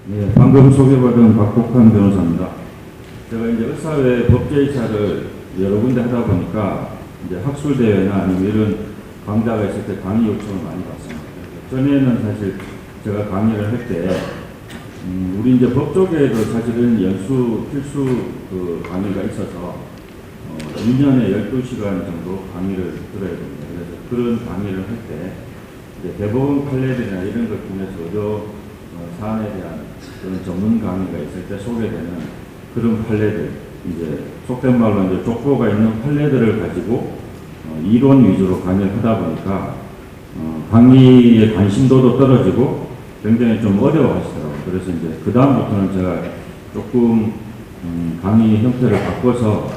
네, 방금 소개받은 박복환 변호사입니다. 제가 이제 의사회 법제이사를 여러 군데 하다 보니까 이제 학술대회나 아니면 이런 강좌가 있을 때 강의 요청을 많이 받습니다. 전에는 사실 제가 강의를 할 때, 우리 이제 법 쪽에도 사실은 연수 필수 그 강의가 있어서 1년에 12시간 정도 강의를 들어야 됩니다. 그래서 그런 강의를 할 때 대법원 판례들이나 이런 것 중에서 의료 사안에 대한 그런 전문 강의가 있을 때 소개되는 그런 판례들, 이제 속된 말로 이제 족보가 있는 판례들을 가지고 이론 위주로 강의를 하다 보니까 강의의 관심도도 떨어지고 굉장히 좀 어려워하시더라고요. 그래서 이제 그 다음부터는 제가 조금 강의 형태를 바꿔서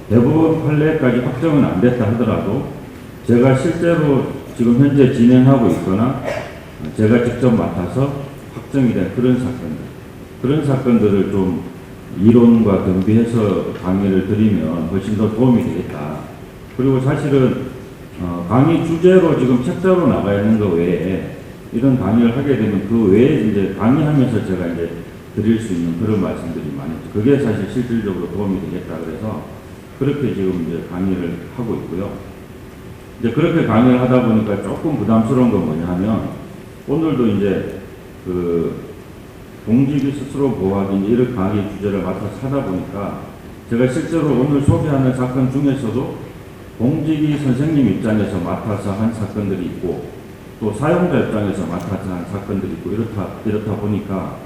대법원 판례까지 확정은 안 됐다 하더라도 제가 실제로 지금 현재 진행하고 있거나 제가 직접 맡아서 확정이 된 그런 사건들을 좀 이론과 겸비해서 강의를 드리면 훨씬 더 도움이 되겠다. 그리고 사실은 강의 주제로 지금 책자로 나가 있는 것 외에 이런 강의를 하게 되면 그 외에 이제 강의하면서 제가 이제 드릴 수 있는 그런 말씀들이 많이 있죠. 그게 사실 실질적으로 도움이 되겠다. 그래서 그렇게 지금 이제 강의를 하고 있고요. 이제 그렇게 강의를 하다 보니까 조금 부담스러운 건 뭐냐 하면 오늘도 이제 그 공직이 스스로 보호하기 이런 강의 주제를 맡아서 하다 보니까 제가 실제로 오늘 소개하는 사건 중에서도 공직이 선생님 입장에서 맡아서 한 사건들이 있고 또 사용자 입장에서 맡아서 한 사건들이 있고 이렇다 보니까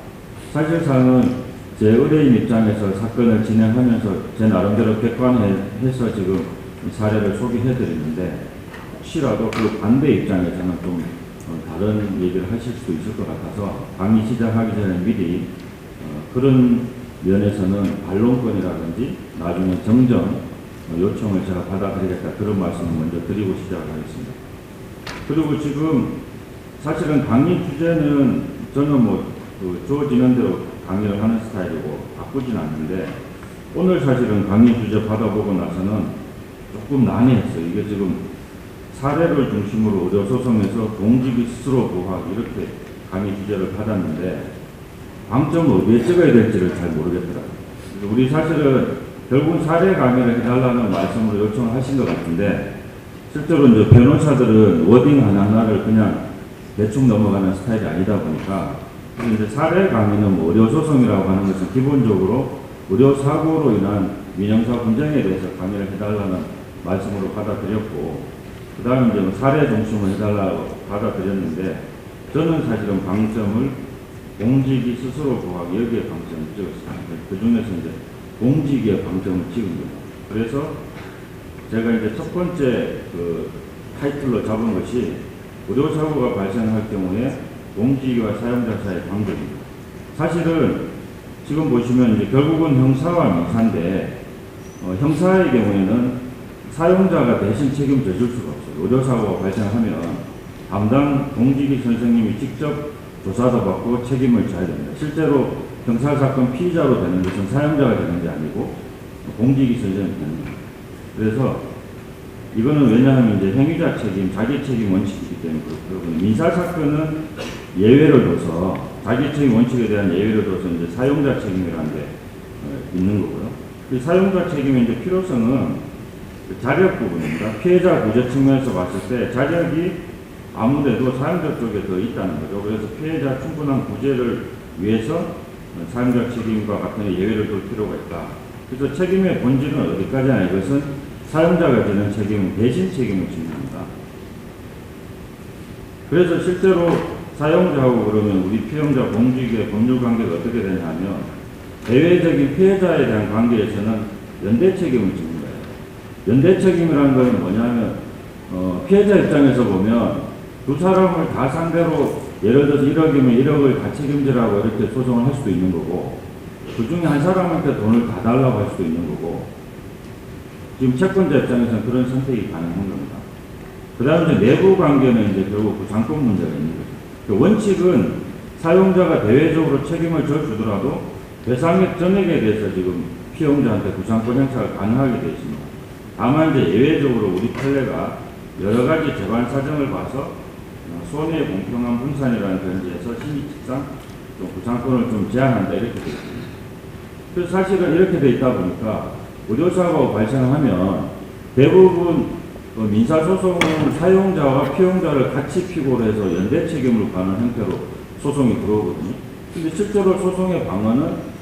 사실상은 제 의뢰인 입장에서 사건을 진행하면서 제 나름대로 객관해서 지금 사례를 소개해 드리는데 혹시라도 그 반대 입장에서는 좀 다른 얘기를 하실 수도 있을 것 같아서 강의 시작하기 전에 미리 그런 면에서는 반론권이라든지 나중에 정정 요청을 제가 받아들이겠다 그런 말씀을 먼저 드리고 시작하겠습니다. 그리고 지금 사실은 강의 주제는 저는 주어지는 대로 강의를 하는 스타일이고 바꾸진 않는데 오늘 사실은 강의 주제 받아보고 나서는 조금 난해했어요. 이게 지금 사례를 중심으로 의료소송에서 공직이 스스로 보호하기 이렇게 강의 주제를 받았는데 방점을 어디에 찍어야 될지를 잘 모르겠더라고요. 우리 사실은 결국은 사례 강의를 해달라는 말씀으로 요청을 하신 것 같은데 실제로 이제 변호사들은 워딩 하나하나를 그냥 대충 넘어가는 스타일이 아니다 보니까 이제 사례 강의는 의료소송이라고 하는 것은 기본적으로 의료사고로 인한 민형사 분쟁에 대해서 강의를 해달라는 말씀으로 받아들였고 그 다음에 이제 사례 중심으로 해달라고 받아들였는데 저는 사실은 방점을 공직이 스스로 보호하기 여기에 방점을 찍었습니다. 그 중에서 이제 공직에 방점을 찍은 거예요. 그래서 제가 이제 첫 번째 그 타이틀로 잡은 것이 의료사고가 발생할 경우에 공직과 사용자 사이의 방점입니다. 사실은 지금 보시면 이제 결국은 형사와 민사인데 형사의 경우에는 사용자가 대신 책임을 질 수가 없어요. 의료사고가 발생하면 담당 공직위 선생님이 직접 조사도 받고 책임을 져야 됩니다. 실제로 형사사건 피의자로 되는 것은 사용자가 되는 게 아니고 공직위 선생님이 되는 겁니다. 그래서 이거는 왜냐하면 이제 행위자 책임, 자기 책임 원칙이기 때문에 그렇고 민사사건은 예외를 둬서 자기 책임 원칙에 대한 예외를 둬서 이제 사용자 책임이라는 게 있는 거고요. 이 사용자 책임의 이제 필요성은 자력 부분입니다. 피해자 구제 측면에서 봤을 때 자력이 아무래도 사용자 쪽에 더 있다는 거죠. 그래서 피해자 충분한 구제를 위해서 사용자 책임과 같은 예외를 둘 필요가 있다. 그래서 책임의 본질은 어디까지 하냐 이것은 사용자가 지는 책임은 대신 책임을 지는 겁니다. 그래서 실제로 사용자하고 그러면 우리 피해자 공직의 법률 관계가 어떻게 되냐면 대외적인 피해자에 대한 관계에서는 연대 책임을 지는 거예요. 연대 책임이라는 것은 뭐냐면 피해자 입장에서 보면 두 사람을 다 상대로 예를 들어서 1억이면 1억을 다 책임지라고 이렇게 소송을 할 수도 있는 거고 그 중에 한 사람한테 돈을 다 달라고 할 수도 있는 거고 지금 채권자 입장에서는 그런 선택이 가능한 겁니다. 그 다음에 내부 관계는 이제 결국 구상권 문제가 있는 거죠. 그 원칙은 사용자가 대외적으로 책임을 져주더라도 배상액 전액에 대해서 지금 피해자한테 구상권 행사가 가능하게 되어 있습니다. 다만 이제 예외적으로 우리 판례가 여러 가지 재반 사정을 봐서 손해의 공평한 분산이라는 전제에서 신의칙상 좀 구상권을 좀 제한한다 이렇게 되어 있습니다. 그래서 사실은 이렇게 되어 있다 보니까 의료사고가 발생하면 대부분 민사소송은 사용자와 피용자를 같이 피고로 해서 연대 책임으로 가는 형태로 소송이 들어오거든요. 근데 실제로 소송의 방어는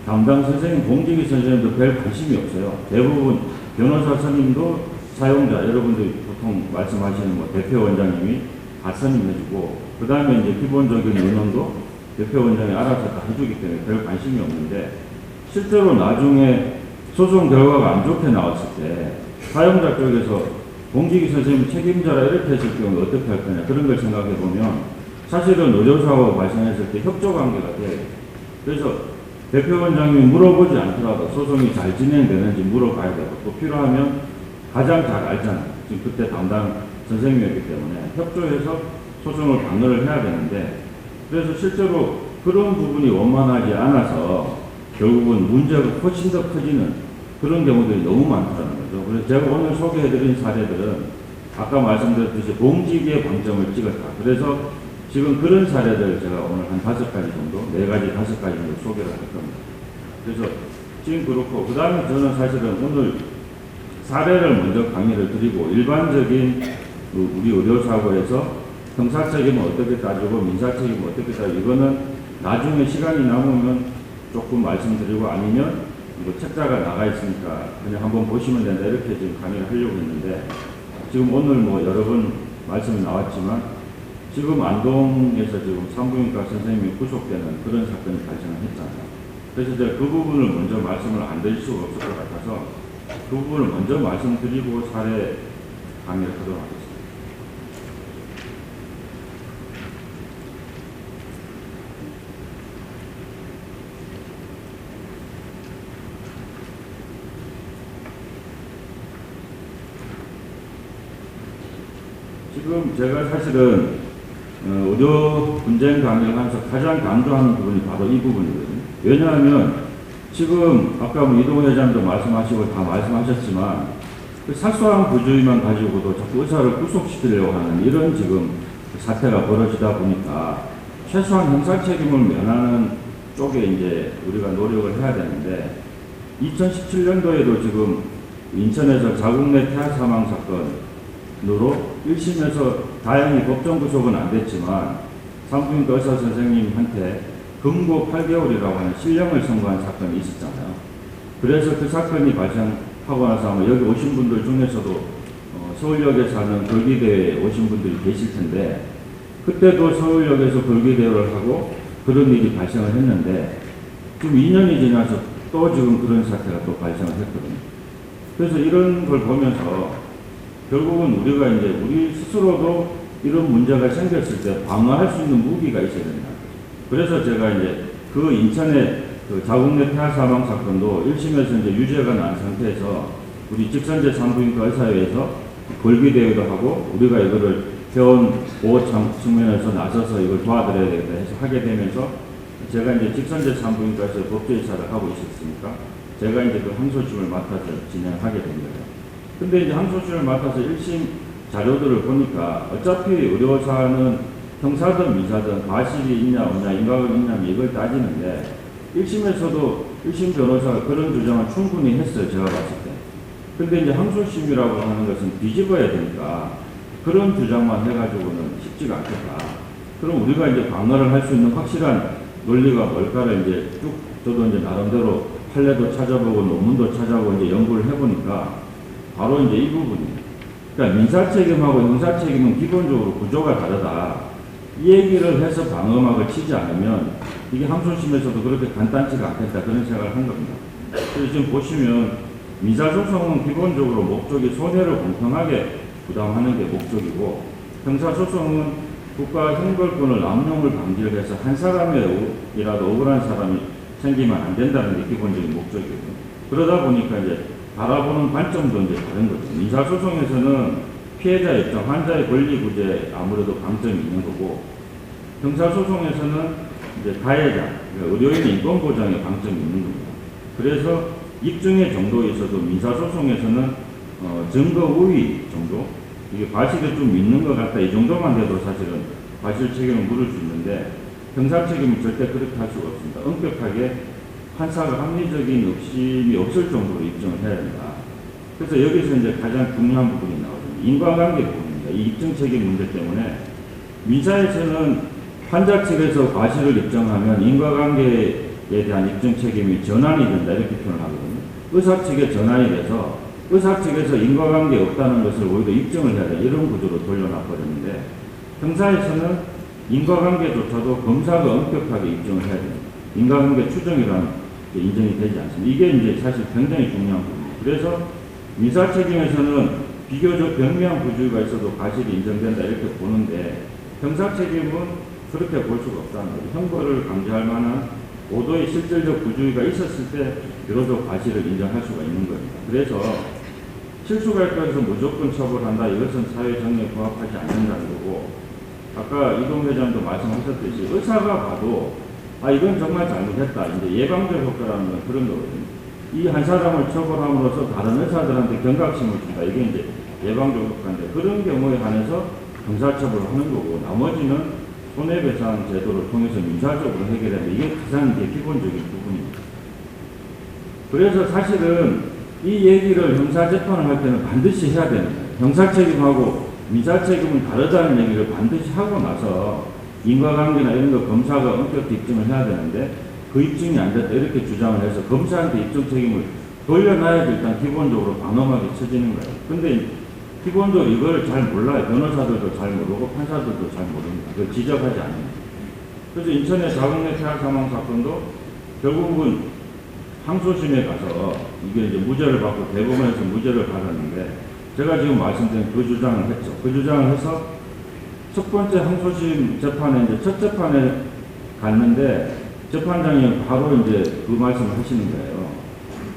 담당 선생님, 공직위 선생님도 별 관심이 없어요. 대부분 변호사 선임도 사용자, 여러분들이 보통 말씀하시는 뭐 대표 원장님이 다 선임해주고, 그 다음에 이제 기본적인 의논도 대표 원장이 알아서 다 해주기 때문에 별 관심이 없는데, 실제로 나중에 소송 결과가 안 좋게 나왔을 때 사용자 쪽에서 공직위 선생님 책임자라 이렇게 했을 경우에 어떻게 할 거냐, 그런 걸 생각해 보면 사실은 의료사고가 발생했을 때 협조관계가 돼요. 그래서 대표 원장님이 물어보지 않더라도 소송이 잘 진행되는지 물어봐야 되고, 또 필요하면 가장 잘 알잖아요. 지금 그때 담당 선생님이었기 때문에 협조해서 소송을 방어를 해야 되는데, 그래서 실제로 그런 부분이 원만하지 않아서 결국은 문제가 훨씬 더 커지는 그런 경우들이 너무 많다는 거죠. 그래서 제가 오늘 소개해드린 사례들은 아까 말씀드렸듯이 공직의 방점을 찍었다. 그래서 지금 그런 사례들 제가 오늘 한 5가지 정도, 4가지, 5가지 정도 소개를 할 겁니다. 그래서 지금 그렇고, 그 다음에 저는 사실은 오늘 사례를 먼저 강의를 드리고, 일반적인 우리 의료사고에서 형사책임은 어떻게 따지고 민사책임은 어떻게 따지고, 이거는 나중에 시간이 남으면 조금 말씀드리고, 아니면 이거 책자가 나가 있으니까 그냥 한번 보시면 된다 이렇게 지금 강의를 하려고 했는데, 지금 오늘 뭐 여러 번 말씀이 나왔지만 지금 안동에서 지금 산부인과 선생님이 구속되는 그런 사건이 발생을 했잖아요. 그래서 제가 그 부분을 먼저 말씀을 안 드릴 수가 없을 것 같아서 그 부분을 먼저 말씀드리고 사례 강의를 하도록 하겠습니다. 지금 제가 사실은 의료 분쟁 강의를 하면서 가장 강조하는 부분이 바로 이 부분이거든요. 왜냐하면 지금 아까 뭐 이동훈 회장도 말씀하시고 다 말씀하셨지만 그 사소한 부주의만 가지고도 자꾸 의사를 구속시키려고 하는 이런 지금 사태가 벌어지다 보니까 최소한 형사 책임을 면하는 쪽에 이제 우리가 노력을 해야 되는데, 2017년도에도 지금 인천에서 자궁 내 태아 사망 사건으로 1심에서 다행히 법정 구속은 안 됐지만 산부인과 의사 선생님한테 금고 8개월이라고 하는 실형을 선고한 사건이 있었잖아요. 그래서 그 사건이 발생하고 나서 아마 여기 오신 분들 중에서도 서울역에 사는 걸기대회에 오신 분들이 계실 텐데, 그때도 서울역에서 걸기대회를 하고 그런 일이 발생을 했는데, 지금 2년이 지나서 또 지금 그런 사태가 또 발생을 했거든요. 그래서 이런 걸 보면서 결국은 우리가 이제 우리 스스로도 이런 문제가 생겼을 때 방어할 수 있는 무기가 있어야 된다. 그래서 제가 이제 그 인천의 그 자궁 내 태아 사망 사건도 1심에서 이제 유죄가 난 상태에서 우리 직선제 산부인과 의사회에서 걸기대회도 하고 우리가 이거를 회원 보호 측면에서 나서서 이걸 도와드려야 되겠다 해서 하게 되면서 제가 이제 직선제 산부인과에서 법조이사를 하고 있었으니까 제가 이제 그 항소심을 맡아서 진행하게 된 거예요. 근데 이제 항소심을 맡아서 1심 자료들을 보니까 어차피 의료사는 형사든 민사든 과실이 있냐 없냐 인과가 있냐 이걸 따지는데, 1심에서도 1심 변호사가 그런 주장을 충분히 했어요, 제가 봤을 때. 근데 이제 항소심이라고 하는 것은 뒤집어야 되니까 그런 주장만 해가지고는 쉽지가 않겠다. 그럼 우리가 이제 방어를 할 수 있는 확실한 논리가 뭘까를 이제 쭉 저도 이제 나름대로 판례도 찾아보고 논문도 찾아보고 이제 연구를 해보니까 바로 이제 이 부분이에요. 그러니까 민사책임하고 형사책임은 기본적으로 구조가 다르다. 이 얘기를 해서 방어막을 치지 않으면 이게 항소심에서도 그렇게 간단치가 않겠다, 그런 생각을 한 겁니다. 그래서 지금 보시면 민사소송은 기본적으로 목적이 손해를 공평하게 부담하는 게 목적이고, 형사소송은 국가 형벌권을 남용을 방지를 해서 한 사람이라도 억울한 사람이 생기면 안 된다는 게 기본적인 목적이거든요. 그러다 보니까 이제 바라보는 관점도 이제 다른 거죠. 민사소송에서는 피해자 입장, 환자의 권리 구제에 아무래도 방점이 있는 거고, 형사소송에서는 이제 가해자, 그러니까 의료인의 인권 보장에 방점이 있는 겁니다. 그래서 입증의 정도에 있어서 민사소송에서는 증거 우위 정도, 이게 과실을 좀 있는 것 같다 이 정도만 돼도 사실은 과실 책임을 물을 수 있는데, 형사 책임은 절대 그렇게 할 수가 없습니다. 엄격하게 판사가 합리적인 의심이 없을 정도로 입증을 해야 된다. 그래서 여기서 이제 가장 중요한 부분이 나오죠. 인과관계 부분입니다. 이 입증 책임 문제 때문에 민사에서는 판사 측에서 과실을 입증하면 인과관계에 대한 입증 책임이 전환이 된다 이렇게 표현을 하거든요. 의사 측에 전환이 돼서 의사 측에서 인과관계 없다는 것을 오히려 입증을 해야 돼 이런 구조로 돌려놔버렸는데 형사에서는 인과관계조차도 검사가 엄격하게 입증을 해야 됩니다. 인과관계 추정이라는 게 인정이 되지 않습니다. 이게 이제 사실 굉장히 중요한 부분입니다. 그래서 민사 책임에서는 비교적 경미한 부주의가 있어도 과실이 인정된다 이렇게 보는데 형사 책임은 그렇게 볼 수가 없다는 거죠. 형벌을 강제할 만한 고도의 실질적 부주의가 있었을 때 비로소 과실을 인정할 수가 있는 겁니다. 그래서 실수가 있다고 해서 무조건 처벌한다. 이것은 사회 정의에 부합하지 않는다는 거고 아까 이동 회장도 말씀하셨듯이 의사가 봐도 이건 정말 잘못했다. 이제 예방적 효과라는 건 그런 거거든요. 이 한 사람을 처벌함으로써 다른 의사들한테 경각심을 준다. 이게 이제 예방적 효과인데 그런 경우에 한해서 형사처벌을 하는 거고 나머지는 손해배상 제도를 통해서 민사적으로 해결하면 이게 가장 이제 기본적인 부분입니다. 그래서 사실은 이 얘기를 형사재판을 할 때는 반드시 해야 됩니다. 형사책임하고 민사책임은 다르다는 얘기를 반드시 하고 나서 인과관계나 이런 거 검사가 엄격히 입증을 해야 되는데 그 입증이 안 됐다 이렇게 주장을 해서 검사한테 입증 책임을 돌려놔야지 일단 기본적으로 방어막이 쳐지는 거예요. 근데 기본적으로 이걸 잘 몰라요. 변호사들도 잘 모르고 판사들도 잘 모릅니다. 그걸 지적하지 않습니다. 그래서 인천의 자궁내 태아 사망 사건도 결국은 항소심에 가서 이게 이제 무죄를 받고 대법원에서 무죄를 받았는데 제가 지금 말씀드린 그 주장을 했죠. 그 주장을 해서 첫 번째 항소심 재판에 이제 첫 재판에 갔는데 재판장이 바로 이제 그 말씀을 하시는 거예요.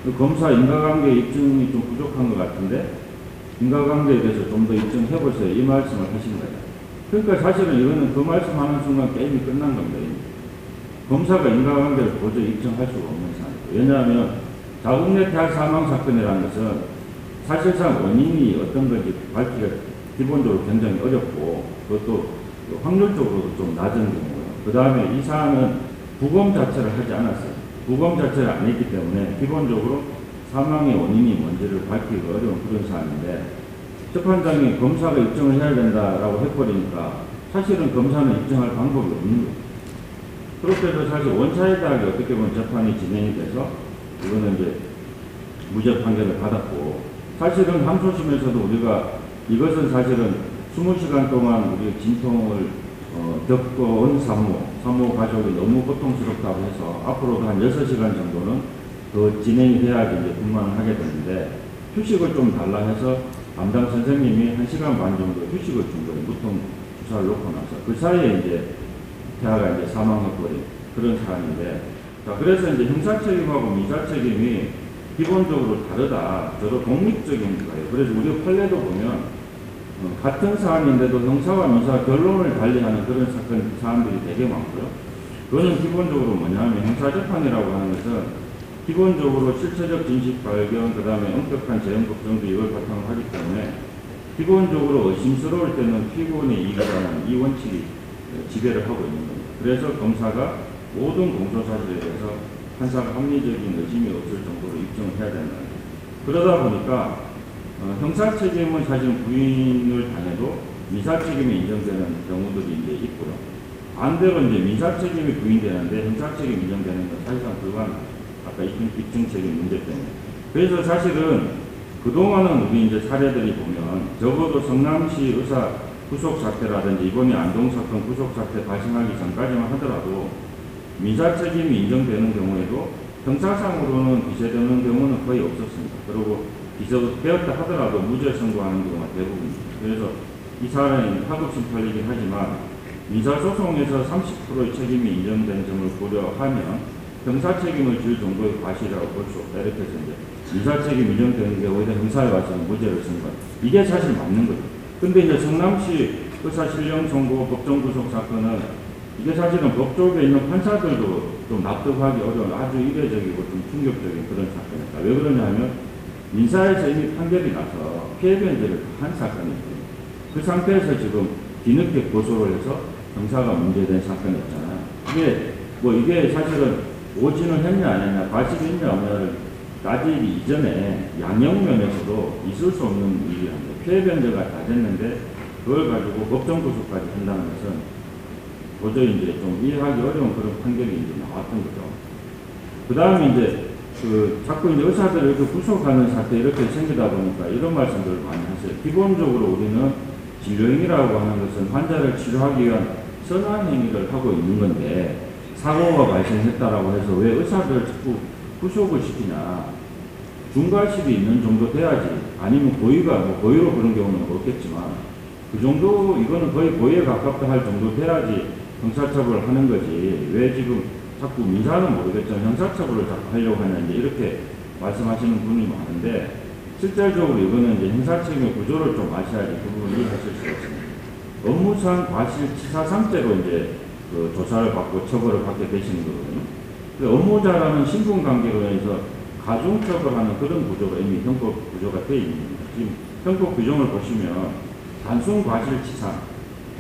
그 검사 인과관계 입증이 좀 부족한 것 같은데 인과관계에 대해서 좀 더 입증해보세요. 이 말씀을 하신 거예요. 그러니까 사실은 이거는 그 말씀하는 순간 게임이 끝난 겁니다. 검사가 인과관계를 도저히 입증할 수가 없는 상황이에요. 왜냐하면 자궁내 태아 사망 사건이라는 것은 사실상 원인이 어떤 건지 밝히기가 기본적으로 굉장히 어렵고 그것도 확률적으로도 좀 낮은 경우고요. 그 다음에 이 사안은 부검 자체를 하지 않았어요. 부검 자체를 안 했기 때문에 기본적으로 사망의 원인이 뭔지를 밝히기가 어려운 그런 사안인데 재판장이 검사가 입증을 해야 된다라고 해버리니까 사실은 검사는 입증할 방법이 없는 거예요. 그렇게 해서 사실 원차에 대하게 어떻게 보면 재판이 진행이 돼서 이거는 이제 무죄 판결을 받았고 사실은 항소심에서도 우리가 이것은 사실은 20시간 동안 우리 진통을 겪어온 산모 가족이 너무 고통스럽다고 해서 앞으로도 한 6시간 정도는 더 진행이 돼야지 이제 분만을 하게 되는데 휴식을 좀 달라 해서 담당 선생님이 1시간 반 정도 휴식을 준 거예요. 무통 주사를 놓고 나서. 그 사이에 이제 태아가 이제 사망해버린 그런 사안인데 자, 그래서 이제 형사책임하고 민사책임이 기본적으로 다르다. 저도 독립적인 거예요. 그래서 우리 판례도 보면 같은 사안인데도 형사와 민사 결론을 달리하는 그런 사안들이 되게 많고요. 그거는 기본적으로 뭐냐면 형사재판이라고 하는 것은 기본적으로 실체적 진실 발견, 그 다음에 엄격한 재형 걱정도 이걸 바탕으로 하기 때문에 기본적으로 의심스러울 때는 피고인의 이익이라는 이 원칙이 지배를 하고 있는 겁니다. 그래서 검사가 모든 공소사실에 대해서 판사가 합리적인 의심이 없을 정도로 입증을 해야 된다. 그러다 보니까 형사 책임은 사실 부인을 당해도 민사 책임이 인정되는 경우들이 이제 있고요. 반대로 이제 민사 책임이 부인되는데 형사 책임이 인정되는 건 사실상 그건 아까 입증 책임 문제 때문에. 그래서 사실은 그동안은 우리 이제 사례들이 보면 적어도 성남시 의사 구속 사태라든지 이번에 안동 사건 구속 사태 발생하기 전까지만 하더라도 민사 책임이 인정되는 경우에도 형사상으로는 기소되는 경우는 거의 없었습니다. 그리고 기소되었다 하더라도 무죄 선고하는 경우가 대부분입니다. 그래서 이 사안이 하급심 팔리긴 하지만 민사소송에서 30%의 책임이 인정된 점을 고려하면 형사 책임을 질 정도의 과실이라고 볼 수 없다. 이렇게 해서 이제 민사 책임 인정되는 게 오히려 형사에 와서는 무죄를 쓴 것. 이게 사실 맞는 거죠. 근데 이제 성남시 의사 실형 선고 법정 구속 사건은 이게 사실은 법조계에 있는 판사들도 좀 납득하기 어려운 아주 이례적이고 좀 충격적인 그런 사건이다. 왜 그러냐면 민사에서 이미 판결이 나서 피해 변제를 한 사건이거든요. 그 상태에서 지금 뒤늦게 고소를 해서 형사가 문제된 사건이었잖아요. 이게 사실은 오진을 했냐 안 했냐, 과실이 있냐 없냐를 따지기 이전에 양형면에서도 있을 수 없는 일이랍니다. 피해 변제가 다 됐는데 그걸 가지고 법정 구속까지 한다는 것은 도저히 이제 좀 이해하기 어려운 그런 판결이 이제 나왔던 거죠. 그 다음에 이제 자꾸 이제 의사들을 이렇게 구속하는 사태 이렇게 생기다 보니까 이런 말씀들을 많이 하세요. 기본적으로 우리는 진료행위라고 하는 것은 환자를 치료하기 위한 선한 행위를 하고 있는 건데 사고가 발생했다라고 해서 왜 의사들을 자꾸 구속을 시키냐. 중과실이 있는 정도 돼야지. 아니면 고의가, 고의로 그런 경우는 없겠지만 그 정도, 이거는 거의 고의에 가깝다 할 정도 돼야지 형사처벌을 하는 거지. 왜 지금 자꾸 민사는 모르겠지만 형사처벌을 자꾸 하려고 하냐, 이제 이렇게 말씀하시는 분이 많은데, 실질적으로 이거는 이제 형사책임의 구조를 좀 아셔야지 그 부분을 이해하실 수가 있습니다. 업무상 과실치사상죄로 이제 조사를 받고 처벌을 받게 되시는 거거든요. 업무자라는 신분관계로 해서 가중처벌하는 그런 구조가 이미 형법 구조가 되어 있습니다. 지금 형법 규정을 보시면 단순 과실치상,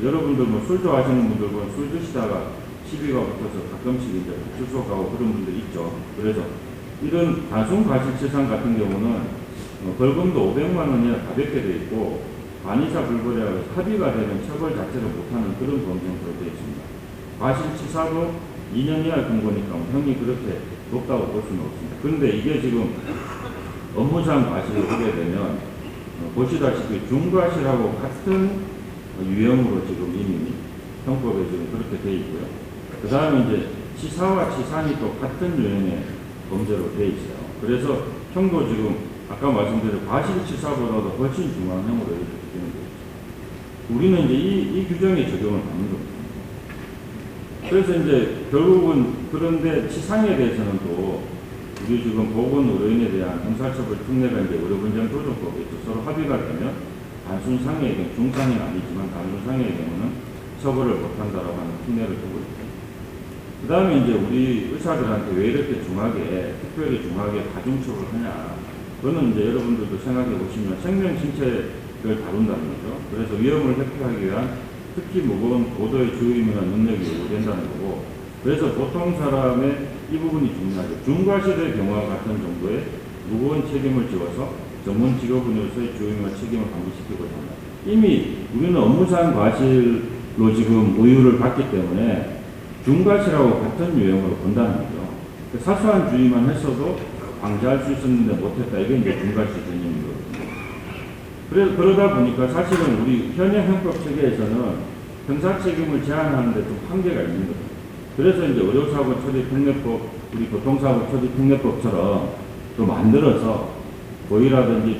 여러분들 술 좋아하시는 분들 보면 술 드시다가 시비가 붙어서 가끔씩 이제 출소가고 그런 분들이 있죠. 그래서 이런 단순 과실치상 같은 경우는 벌금도 500만 원이나 가볍게 되어 있고 반의사 불벌이라고 해서 합의가 되면 처벌 자체를 못하는 그런 범죄로 되어 있습니다. 과실치사도 2년 이하 금고니까 형이 그렇게 높다고 볼 수는 없습니다. 그런데 이게 지금 업무상 과실을 하게 되면 보시다시피 중과실하고 같은 유형으로 지금 이미 형법에 지금 그렇게 되어 있고요. 그 다음에 이제 치사와 치산이 또 같은 유형의 범죄로 되어 있어요. 그래서 형도 지금 아까 말씀드린 과실치사보다도 훨씬 중앙형으로 이렇게 되는 거죠. 우리는 이제 이 규정에 적용을 받는 겁니다. 그래서 이제 결국은 그런데 치상에 대해서는 또 우리 지금 보건의료인에 대한 형사처벌 특례가 이제 의료분쟁 조정법에 있죠. 서로 합의가 되면 단순 상해의 경우, 중상해는 아니지만 단순 상해의 경우는 처벌을 못한다라고 하는 특례를 두고 있고, 그 다음에 이제 우리 의사들한테 왜 이렇게 중하게, 특별히 중하게 가중처벌을 하냐. 그거는 이제 여러분들도 생각해 보시면 생명 신체를 다룬다는 거죠. 그래서 위험을 회피하기 위한 특히 무거운 고도의 주의미나 능력이 요구된다는 거고, 그래서 보통 사람의 이 부분이 중요하죠. 중과실의 경우와 같은 정도의 무거운 책임을 지어서 전문 직업인으로서의 주의미와 책임을 감지시키고자 합니다. 이미 우리는 업무상 과실로 지금 의유를 받기 때문에 중과실하고 같은 유형으로 본다는 거죠. 사소한 주의만 했어도 방지할 수 있었는데 못했다. 이게 이제 중과실 개념이거든요. 그러다 보니까 사실은 우리 현행 형법 체계에서는 형사 책임을 제한하는데 좀 한계가 있는 거죠. 그래서 이제 의료사고 처리 특례법, 우리 교통사고 처리 특례법처럼 또 만들어서 고의라든지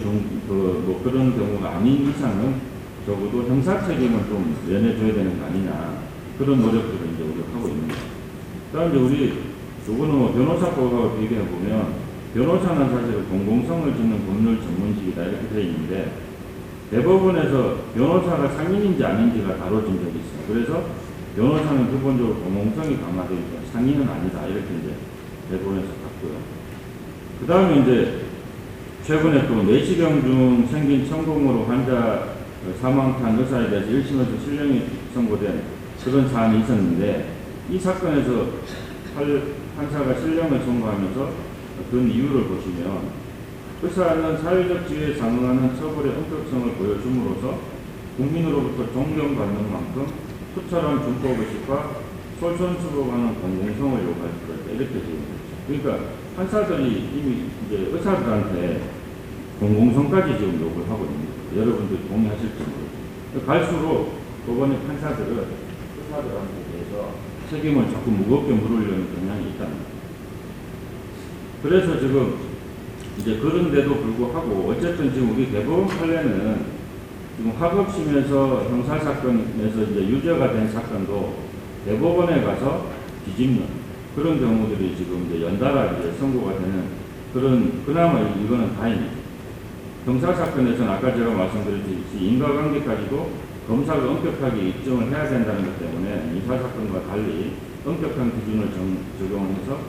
그런 경우가 아닌 이상은 적어도 형사 책임을 좀 면해줘야 되는 거 아니냐. 그런 노력들을 이제 우리가 하고 있는 거죠. 그 다음에 우리 요거는 변호사법하고 비교해 보면 변호사는 사실 공공성을 짓는 법률 전문직이다 이렇게 되어 있는데 대법원에서 변호사가 상인인지 아닌지가 다뤄진 적이 있어요. 그래서 변호사는 기본적으로 공공성이 강화되어 있고 상인은 아니다 이렇게 이제 대법원에서 봤고요. 그 다음에 이제 최근에 또 내시경 중 생긴 천공으로 환자 사망한 의사에 대해서 1심에서 실형이 선고된 그런 사안이 있었는데 이 사건에서 판사가 실형을 선고하면서 그 이유를 보시면 의사는 사회적 지위에 상응하는 처벌의 엄격성을 보여줌으로써 국민으로부터 존경받는 만큼 투철한 준법의식과 솔선수범하는 공공성을 요구할 수가 있다. 이렇게 지금 그러니까 판사들이 이미 이제 의사들한테 공공성까지 지금 요구를 하고 있는 거예요. 여러분들이 동의하실지 모르겠어요. 갈수록 법원의 판사들은 의사들한테 대해서 책임을 자꾸 무겁게 물으려는 경향이 있다는 거예요. 그래서 지금 이제 그런데도 불구하고 어쨌든 지금 우리 대법원 판례는 지금 학업심에서 형사사건에서 이제 유죄가 된 사건도 대법원에 가서 뒤집는 그런 경우들이 지금 이제 연달아 이제 선고가 되는 그런, 그나마 이거는 다행이죠. 형사사건에서는 아까 제가 말씀드렸듯이 인과관계까지도 검사가 엄격하게 입증을 해야 된다는 것 때문에 민사사건과 달리 엄격한 기준을 적용을 해서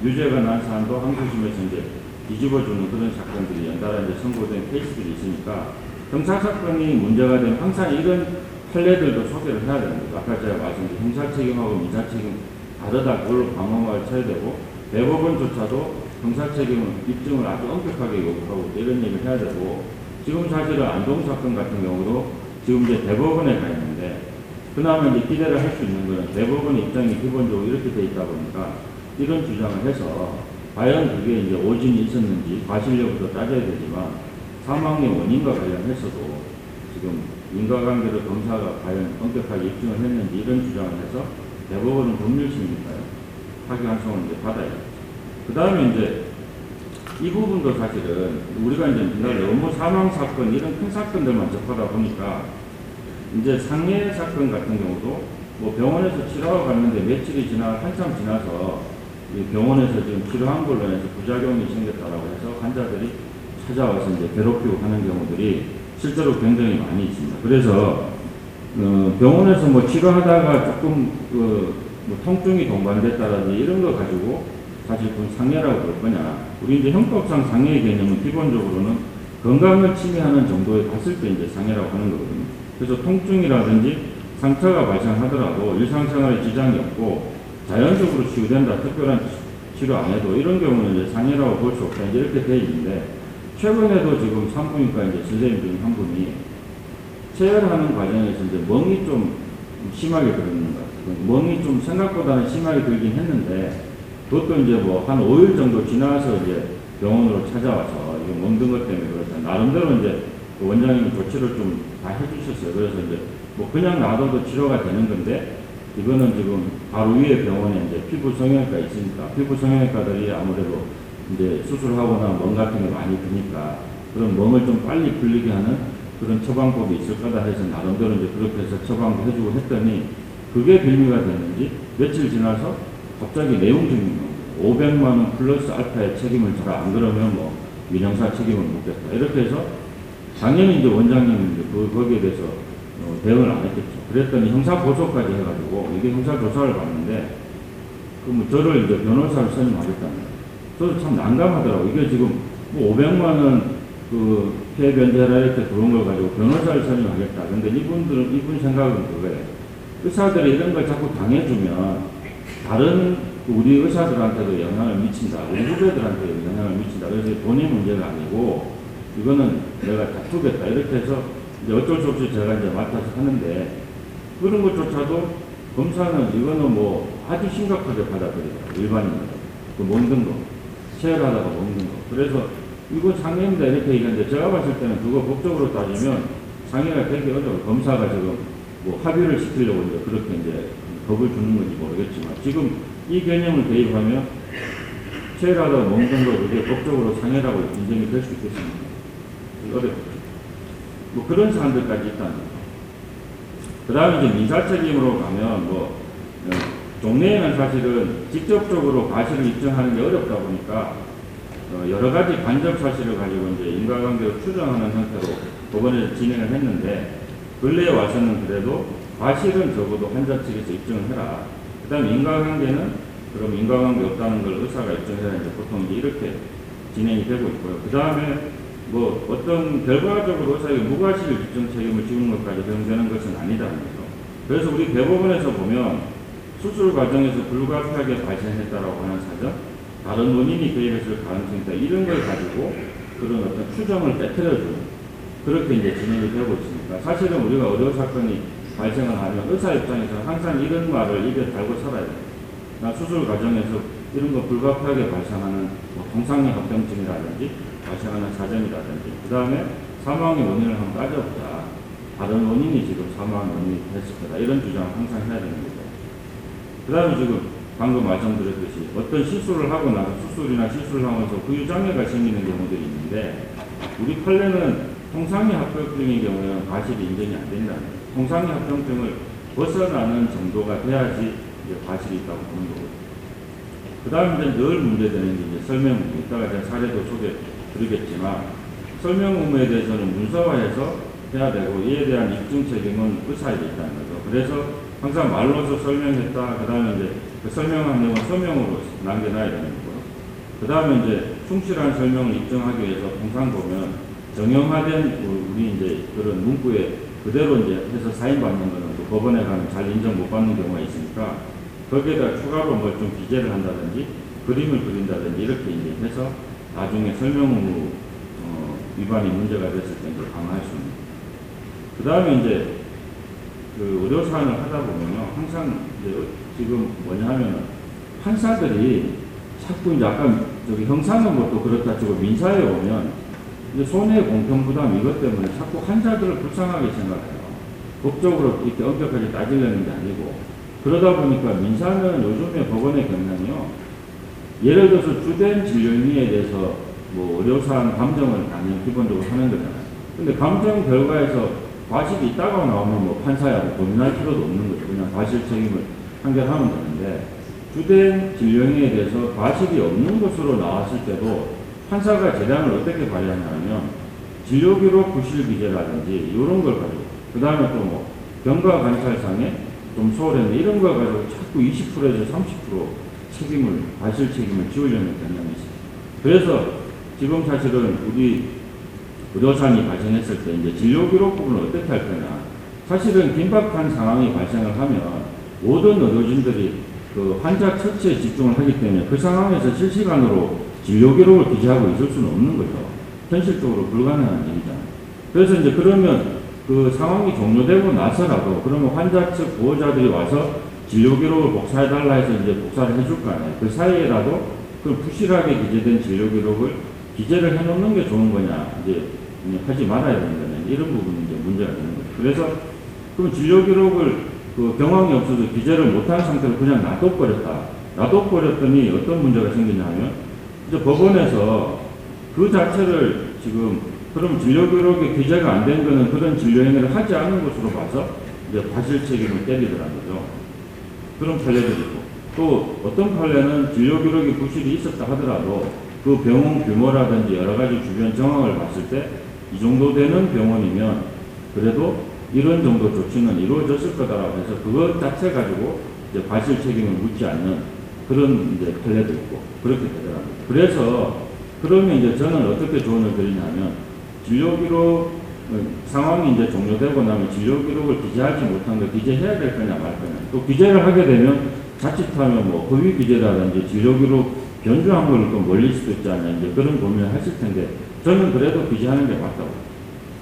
유죄가 난 사안도 항소심에서 이제 뒤집어주는 그런 사건들이 연달아 이제 선고된 케이스들이 있으니까 형사사건이 문제가 되면 항상 이런 판례들도 소개를 해야 됩니다. 아까 제가 말씀드린 형사책임하고 민사책임 다르다. 그걸로 방어막을 쳐야 되고, 대법원조차도 형사 책임을 입증을 아주 엄격하게 요구하고 이런 얘기를 해야 되고, 지금 사실은 안동 사건 같은 경우도 지금 이제 대법원에 가 있는데, 그나마 이제 기대를 할 수 있는 거는 대법원 입장이 기본적으로 이렇게 돼 있다 보니까 이런 주장을 해서 과연 그게 이제 오진이 있었는지 과실 여부도 따져야 되지만 사망의 원인과 관련해서도 지금 인과관계를 검사가 과연 엄격하게 입증을 했는지 이런 주장을 해서 대법원은 법률심이니까요. 파기환송을 이제 받아야 돼요. 그 다음에 이제 이 부분도 사실은 우리가 이제 너무 사망 사건 이런 큰 사건들만 접하다 보니까 이제 상해 사건 같은 경우도 뭐 병원에서 치료하고 갔는데 며칠이 한참 지나서 병원에서 지금 치료한 걸로 해서 부작용이 생겼다라고 해서 환자들이 찾아와서 이제 괴롭히고 하는 경우들이 실제로 굉장히 많이 있습니다. 그래서 병원에서 뭐 치료하다가 조금 뭐 통증이 동반됐다든지 이런 거 가지고 사실 그건 상해라고 그럴 거냐. 우리 이제 형법상 상해의 개념은 기본적으로는 건강을 침해하는 정도에 갔을 때 이제 상해라고 하는 거거든요. 그래서 통증이라든지 상처가 발생하더라도 일상생활에 지장이 없고 자연적으로 치유된다. 특별한 치료 안 해도 이런 경우는 이제 상해라고 볼 수 없다. 이제 이렇게 돼 있는데 최근에도 지금 산부인과 이제 선생님 중 한 분이 체열하는 과정에서 이제 멍이 좀 심하게 들었는 것 같아요. 멍이 좀 생각보다는 심하게 들긴 했는데 그것도 이제 뭐 한 5일 정도 지나서 이제 병원으로 찾아와서 이거 멍든 것 때문에 그렇다. 나름대로 이제 원장님 조치를 좀 다 해주셨어요. 그래서 이제 뭐 그냥 놔둬도 치료가 되는 건데 이거는 지금 바로 위에 병원에 이제 피부 성형외과 있으니까 피부 성형외과들이 아무래도 이제 수술하거나 멍 같은 게 많이 드니까 그런 멍을 좀 빨리 풀리게 하는 그런 처방법이 있을 거다 해서 나름대로 이제 그렇게 해서 처방도 해주고 했더니 그게 빌미가 됐는지 며칠 지나서 갑자기 내용증이 500만 원 플러스 알파의 책임을 져라. 안 그러면 뭐 민형사 책임을 묻겠다. 이렇게 해서 당연히 이제 원장님은 이제 거기에 대해서 대응을 안 했겠죠. 그랬더니 형사 고소까지 해가지고 이게 형사 조사를 받는데 그럼 저를 이제 변호사를 선임하겠다는 거예요. 저도 참 난감하더라고요. 이게 지금 뭐 500만 원 그 피해 변제라 이렇게 들어온 걸 가지고 변호사를 선임하겠다. 근데 이분 생각은 그거예요. 의사들이 이런 걸 자꾸 당해주면 다른 우리 의사들한테도 영향을 미친다. 우리 후배들한테도 영향을 미친다. 그래서 본인 문제가 아니고 이거는 내가 다투겠다. 이렇게 해서 이제 어쩔 수 없이 제가 이제 맡아서 하는데 그런 것조차도 검사는 이거는 뭐 아주 심각하게 받아들이더라고요. 일반인들. 그 먹는 거. 체열하다가 먹는 거. 그래서 이거 상해입니다. 이렇게 얘기하는데 제가 봤을 때는 그거 법적으로 따지면 상해가 되게 어려워요. 검사가 지금 뭐 합의를 시키려고 이제 그렇게 이제 법을 주는 건지 모르겠지만 지금 이 개념을 대입하면 체열하다가 먹는 거 그게 법적으로 상해라고 인정이 될 수 있겠습니까? 어렵죠. 뭐 그런 사람들까지 있다는 거죠. 그 다음에 이제 민사 책임으로 가면 뭐 종래에는 사실은 직접적으로 과실을 입증하는 게 어렵다 보니까 여러 가지 간접 사실을 가지고 이제 인과관계를 추정하는 형태로 법원에서 진행을 했는데 근래에 와서는 그래도 과실은 적어도 환자 측에서 입증을 해라. 그 다음에 인과관계는 그럼 인과관계 없다는 걸 의사가 입증해야 이제 보통 이제 이렇게 진행이 되고 있고요. 그 다음에 뭐 어떤 결과적으로 의사에게 무과실 입증 책임을 지우는 것까지 허용되는 것은 아니다는 거죠. 그래서 우리 대법원에서 보면 수술 과정에서 불가피하게 발생했다라고 하는 사정, 다른 원인이 개입했을 가능성이 있다. 이런 걸 가지고 그런 어떤 추정을 빼뜨려주는 그렇게 이제 진행이 되고 있으니까 사실은 우리가 의료 사건이 발생을 하면 의사 입장에서는 항상 이런 말을 입에 달고 살아야 돼요. 나 수술 과정에서 이런 거 불가피하게 발생하는 뭐 통상의 합병증이라든지 발생하는 사정이라든지 그 다음에 사망의 원인을 한번 따져보자. 다른 원인이 지금 사망의 원인이 됐을 거다. 이런 주장을 항상 해야 되는 거죠. 그 다음에 지금 방금 말씀드렸듯이 어떤 시술을 하고 나서 수술이나 시술을 하면서 부유장애가 생기는 경우들이 있는데 우리 판례는 통상의 합병증의 경우에는 과실이 인정이 안 된다는 거예요. 통상의 합병증을 벗어나는 정도가 돼야지 이제 과실이 있다고 보는 거거든요. 그 다음에 이제 늘 문제되는 게 이제 설명 의무. 이따가 제가 사례도 소개 드리겠지만 설명 의무에 대해서는 문서화해서 해야 되고 이에 대한 입증 책임은 의사에게 있다는 거죠. 그래서 항상 말로서 설명했다. 그 다음에 이제 그 설명한 내용은 서명으로 남겨놔야 되는 거고요. 그 다음에 이제 충실한 설명을 입증하기 위해서 통상 보면 정형화된 우리 이제 그런 문구에 그대로 이제 해서 사인받는 거는 또 법원에 가면 잘 인정 못 받는 경우가 있으니까 거기에다 추가로 뭐 좀 기재를 한다든지 그림을 그린다든지 이렇게 이제 해서 나중에 설명 의무 위반이 문제가 됐을 때 이제 강화할 수 있는. 그 다음에 이제 그 의료 사안을 하다 보면요, 항상 이제 지금 뭐냐 하면은 판사들이 자꾸 이제 아까 저기 형사는 것도 그렇다 치고 민사에 오면 이제 손해 공평 부담 이것 때문에 자꾸 환자들을 불쌍하게 생각해요. 법적으로 이렇게 엄격하게 따지려는 게 아니고 그러다 보니까 민사는 요즘에 법원의 경향이요. 예를 들어서 주된 진료 행위에 대해서 뭐 의료사안 감정을 당연히 기본적으로 하는 거잖아요. 근데 감정 결과에서 과실이 있다고 나오면 뭐 판사야 고민할 필요도 없는 거죠. 그냥 과실 책임을 판결하면 되는데 주된 진료 행위에 대해서 과실이 없는 것으로 나왔을 때도 판사가 재량을 어떻게 관리하냐면 진료기록 부실 기재라든지 이런 걸 가지고 그 다음에 또 뭐 경과 관찰상에 좀 소홀했는데 이런 걸 가지고 자꾸 20%에서 30% 책임을 과실 책임을 지우려는 경향이 있습니다. 그래서 지금 사실은 우리 의료사안이 발생했을 때 이제 진료기록 부분을 어떻게 할 거냐. 사실은 긴박한 상황이 발생을 하면 모든 의료진들이 그 환자 처치에 집중을 하기 때문에 그 상황에서 실시간으로 진료기록을 기재하고 있을 수는 없는 거죠. 현실적으로 불가능한 일이잖아요. 그래서 이제 그러면 그 상황이 종료되고 나서라도 그러면 환자 측 보호자들이 와서 진료기록을 복사해달라 해서 이제 복사를 해줄 거 아니에요. 그 사이에라도 그 부실하게 기재된 진료기록을 기재를 해놓는 게 좋은 거냐, 이제 하지 말아야 되는 거냐, 이런 부분이 이제 문제가 되는 거죠. 그래서 그럼 진료기록을 그 병원이 없어서 기재를 못한 상태로 그냥 놔둬버렸다. 놔둬버렸더니 어떤 문제가 생기냐 하면 이제 법원에서 그 자체를 지금 그럼 진료기록에 기재가 안 된 거는 그런 진료행위를 하지 않은 것으로 봐서 이제 과실 책임을 때리더라는 거죠. 그런 판례들이 있고 또 어떤 판례는 진료기록에 부실이 있었다 하더라도 그 병원 규모라든지 여러 가지 주변 정황을 봤을 때 이 정도 되는 병원이면 그래도 이런 정도 조치는 이루어졌을 거다라고 해서 그것 자체 가지고 이제 과실 책임을 묻지 않는 그런 이제 판례도 있고 그렇게 되더라고요. 그래서 그러면 이제 저는 어떻게 조언을 드리냐면 진료기록 상황이 이제 종료되고 나면 진료기록을 기재하지 못한 거 기재해야 될 거냐 말 거냐. 또 기재를 하게 되면 자칫하면 뭐 허위 기재라든지 진료기록 변조한 걸 또 몰릴 수도 있지 않냐 이제 그런 고민을 하실 텐데 저는 그래도 기재하는 게 맞다고.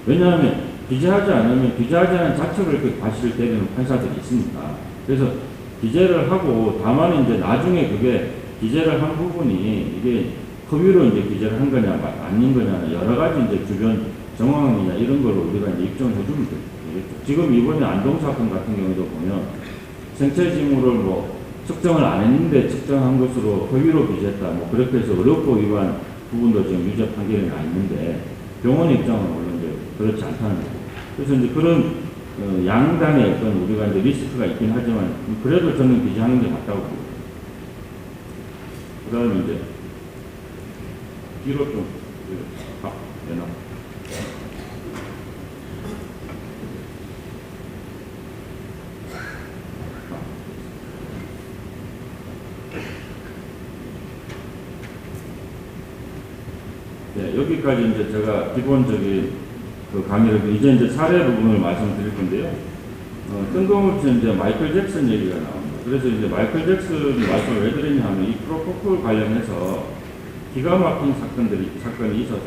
왜냐하면 기재하지 않으면 기재하지 않은 자체로 이렇게 과실을 때리는 판사들이 있습니다. 그래서 기재를 하고 다만 이제 나중에 그게 기재를 한 부분이 이게 허위로 이제 기재를 한 거냐 아닌 거냐 여러 가지 이제 주변 정황이냐 이런 걸로 우리가 이제 입증을 해주면 되겠죠. 지금 이번에 안동 사건 같은 경우도 보면 생체 징후를 뭐 측정을 안 했는데 측정한 것으로 허위로 기재했다. 뭐 그렇게 해서 의료법 위반 부분도 지금 유죄 판결이 나 있는데 병원 입장은 물론 이제 그렇지 않다는 거고. 그래서 이제 그런 양당의 어떤 우리가 이제 리스크가 있긴 하지만 그래도 저는 기재하는 게 맞다고 봅니다. 그 다음에 이제 뒤로 좀 내놔. 네, 여기까지 이제 제가 기본적인 그 강의를 이제 사례 부분을 말씀드릴 건데요. 뜬금없이 이제 마이클 잭슨 얘기가 나옵니다. 그래서 이제 마이클 잭슨 말씀을 왜 드리냐 하면 이 프로포폴 관련해서 기가 막힌 사건이 있어서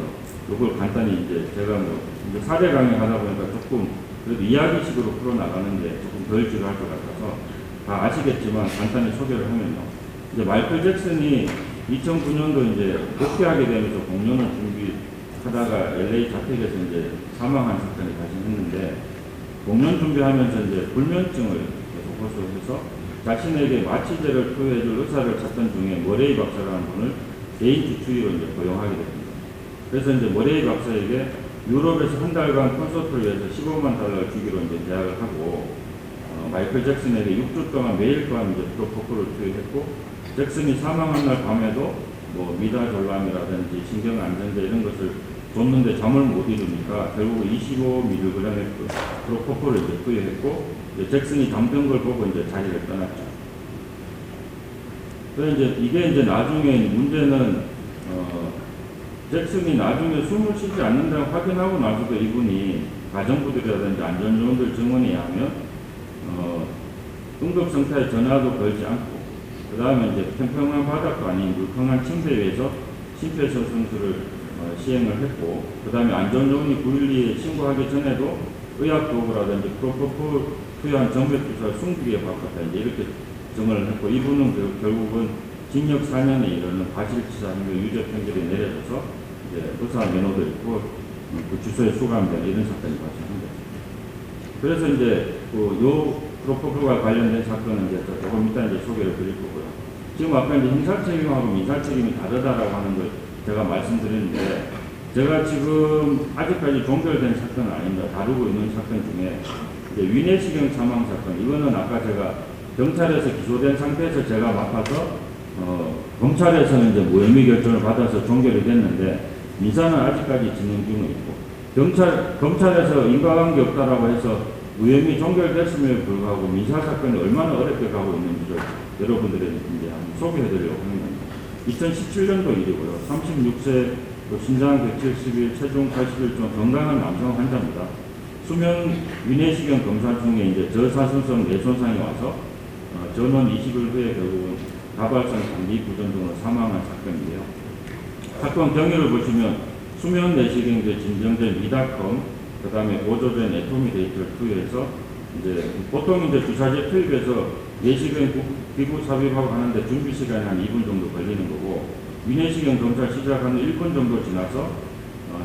이걸 간단히 이제 제가 뭐 이제 사례 강의 하다 보니까 조금 그래도 이야기식으로 풀어나가는데 조금 덜 지루할 것 같아서 다 아시겠지만 간단히 소개를 하면요. 이제 마이클 잭슨이 2009년도 이제 복귀하게 되면서 공연을 준비하다가 LA 자택에서 이제 사망한 사건이 발생했는데 공연 준비하면서 이제 불면증을 계속 호소해서 자신에게 마취제를 투여해줄 의사를 찾던 중에 머레이 박사라는 분을 개인 주치의로 이제 고용하게 됩니다. 그래서 이제 머레이 박사에게 유럽에서 한 달간 콘서트를 위해서 $15만 주기로 이제 계약을 하고 마이클 잭슨에게 6주 동안 매일 또한 이제 프로포폴을 투여했고 잭슨이 사망한 날 밤에도 뭐 미다졸람이라든지 신경안정제 이런 것을 줬는데 잠을 못 이루니까 결국 25mg의 프로포폴을 이제 투여했고 잭슨이 잠든 걸 보고 이제 자리를 떠났죠. 그래서 이게 이제 나중에 문제는 잭슨이 나중에 숨을 쉬지 않는다고 확인하고 나서도 이분이 가정부들이라든지 안전요원들 증언에 의하면 응급 상태에 전화도 걸지 않고, 그 다음에 이제 평평한 바닥도 아닌 물컹한 침대 위에서 심폐소생술을 시행을 했고, 그 다음에 안전요원이 912에 신고하기 전에도 의학도구라든지 프로포폴 투여한 정맥주사를 숨기게 바꿨다, 이제 이렇게 정을 했고, 이분은 결국은 징역 4년에 이르는 과실치사 행위 유죄 판결이 내려져서 이제 의사 면허도 있고 그 주소에 수감된 이런 사건이 발생합니다. 그래서 이제 요 프로포폴과 관련된 사건은 이제 조금 이따 이제 소개를 드릴 거고요. 지금 아까 이제 형사 책임하고 민사 책임이 다르다라고 하는 걸 제가 말씀드렸는데, 제가 지금 아직까지 종결된 사건은 아닙니다. 다루고 있는 사건 중에 이제 위내시경 사망 사건, 이거는 아까 제가 경찰에서 기소된 상태에서 제가 맡아서 검찰에서는 이제 무혐의 결정을 받아서 종결이 됐는데, 민사는 아직까지 진행 중에 있고, 검찰에서 인과관계 없다라고 해서 무혐의 종결됐음에도 불구하고 민사 사건이 얼마나 어렵게 가고 있는지를 여러분들에게 이제 한번 소개해드리려고 하는 겁니다. 2017년도 일이고요. 36세 신장 171, 체중 81종 건강한 남성 환자입니다. 수면 위내시경 검사 중에 이제 저사선성 뇌손상이 와서 전원 20일 후에 결국은 다발성 장기 부전 등으로 사망한 사건이에요. 사건 경위를 보시면 수면 내시경제 진정된 미다컴, 그 다음에 보조된 에토미 데이터를 투여해서 이제 보통 이제 주사제 투입해서 내시경 기구 삽입하고 하는데 준비 시간이 한 2분 정도 걸리는 거고, 위내시경 검사 시작하는 1분 정도 지나서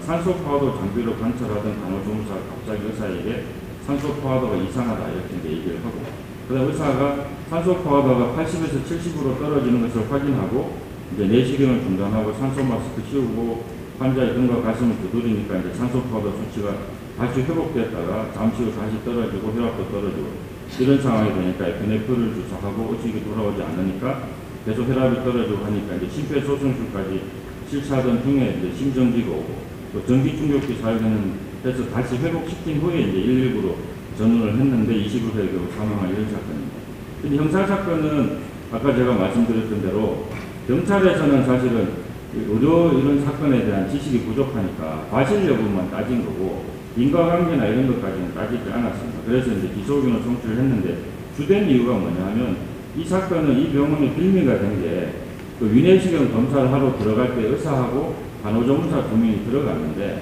산소 포화도 장비로 관찰하던 간호조무사가 갑자기 의사에게 산소 포화도가 이상하다 이렇게 이제 얘기를 하고, 그다음 의사가 산소 포화도가 80에서 70으로 떨어지는 것을 확인하고 이제 내시경을 중단하고 산소 마스크 씌우고 환자의 등과 가슴을 두드리니까 이제 산소 포화도 수치가 다시 회복됐다가 잠시 후 다시 떨어지고 혈압도 떨어지고 이런 상황이 되니까 에피네프릴 주사하고 의식이 돌아오지 않으니까 계속 혈압이 떨어지고 하니까 이제 심폐소생술까지 실시하던 중에 이제 심정지가 오고 또 전기 충격기 사용해서 다시 회복시킨 후에 이제 119로 전원을 했는데 20일 후에 결국 사망한 이런 사건입니다. 근데 형사 사건은 아까 제가 말씀드렸던 대로 경찰에서는 사실은 의료 이런 사건에 대한 지식이 부족하니까 과실 여부만 따진 거고 인과관계나 이런 것까지는 따지지 않았습니다. 그래서 이제 기소견을 송치를 했는데, 주된 이유가 뭐냐 하면 이 사건은 이 병원에 빌미가 된 게 그 위내시경 검사를 하러 들어갈 때 의사하고 간호조무사 2명이 들어갔는데,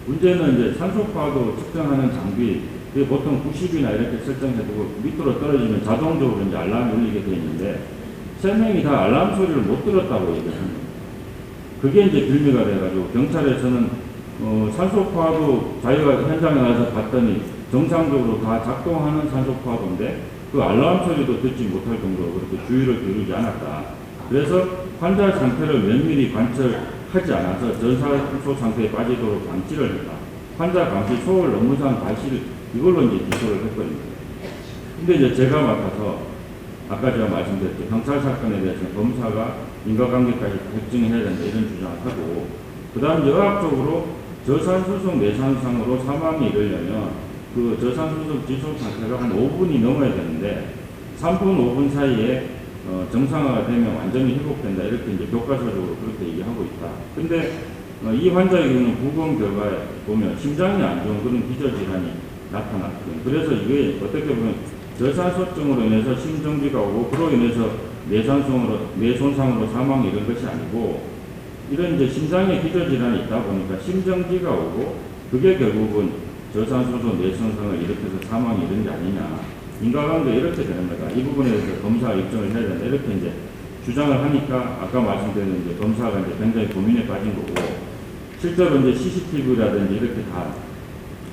문제는 이제 산소포화도 측정하는 장비, 그게 보통 90이나 이렇게 설정해두고 밑으로 떨어지면 자동적으로 이제 알람이 울리게 되어 있는데 3명이 다 알람 소리를 못 들었다고 얘기를 합니다. 그게 이제 빌미가 돼가지고 경찰에서는 산소포화도 자기가 현장에 나가서 봤더니 정상적으로 다 작동하는 산소포화도인데 그 알람 소리도 듣지 못할 정도로 그렇게 주의를 기울이지 않았다. 그래서 환자 상태를 면밀히 관찰하지 않아서 저산소 상태에 빠지도록 방치를 했다. 환자 감시 소홀 업무상 과실, 이걸로 이제 기소를 했거든요. 근데 이제 제가 맡아서 아까 제가 말씀드렸죠. 경찰 사건에 대해서는 검사가 인과관계까지 결정해야 된다 이런 주장을 하고, 그 다음 의학적으로 저산소성 뇌손상으로 사망이 이르려면 그 저산소성 지속 상태가 한 5분이 넘어야 되는데 3분, 5분 사이에 정상화가 되면 완전히 회복된다 이렇게 이제 교과서적으로 그렇게 얘기하고 있다. 근데 이 환자의 경우는 부검 결과에 보면 심장이 안 좋은 그런 기저질환이 나타났거든요. 그래서 이게 어떻게 보면 저산소증으로 인해서 심정지가 오고 그로 인해서 뇌손상으로 사망이 이런 것이 아니고 이런 이제 심장에 기저질환이 있다 보니까 심정지가 오고 그게 결국은 저산소도 뇌손상을 일으켜서 사망이 이런 게 아니냐. 인과관계 이렇게 되는 거다. 이 부분에 대해서 검사가 입증을 해야 된다. 이렇게 이제 주장을 하니까 아까 말씀드린 이제 검사가 이제 굉장히 고민에 빠진 거고, 실제로 이제 CCTV라든지 이렇게 다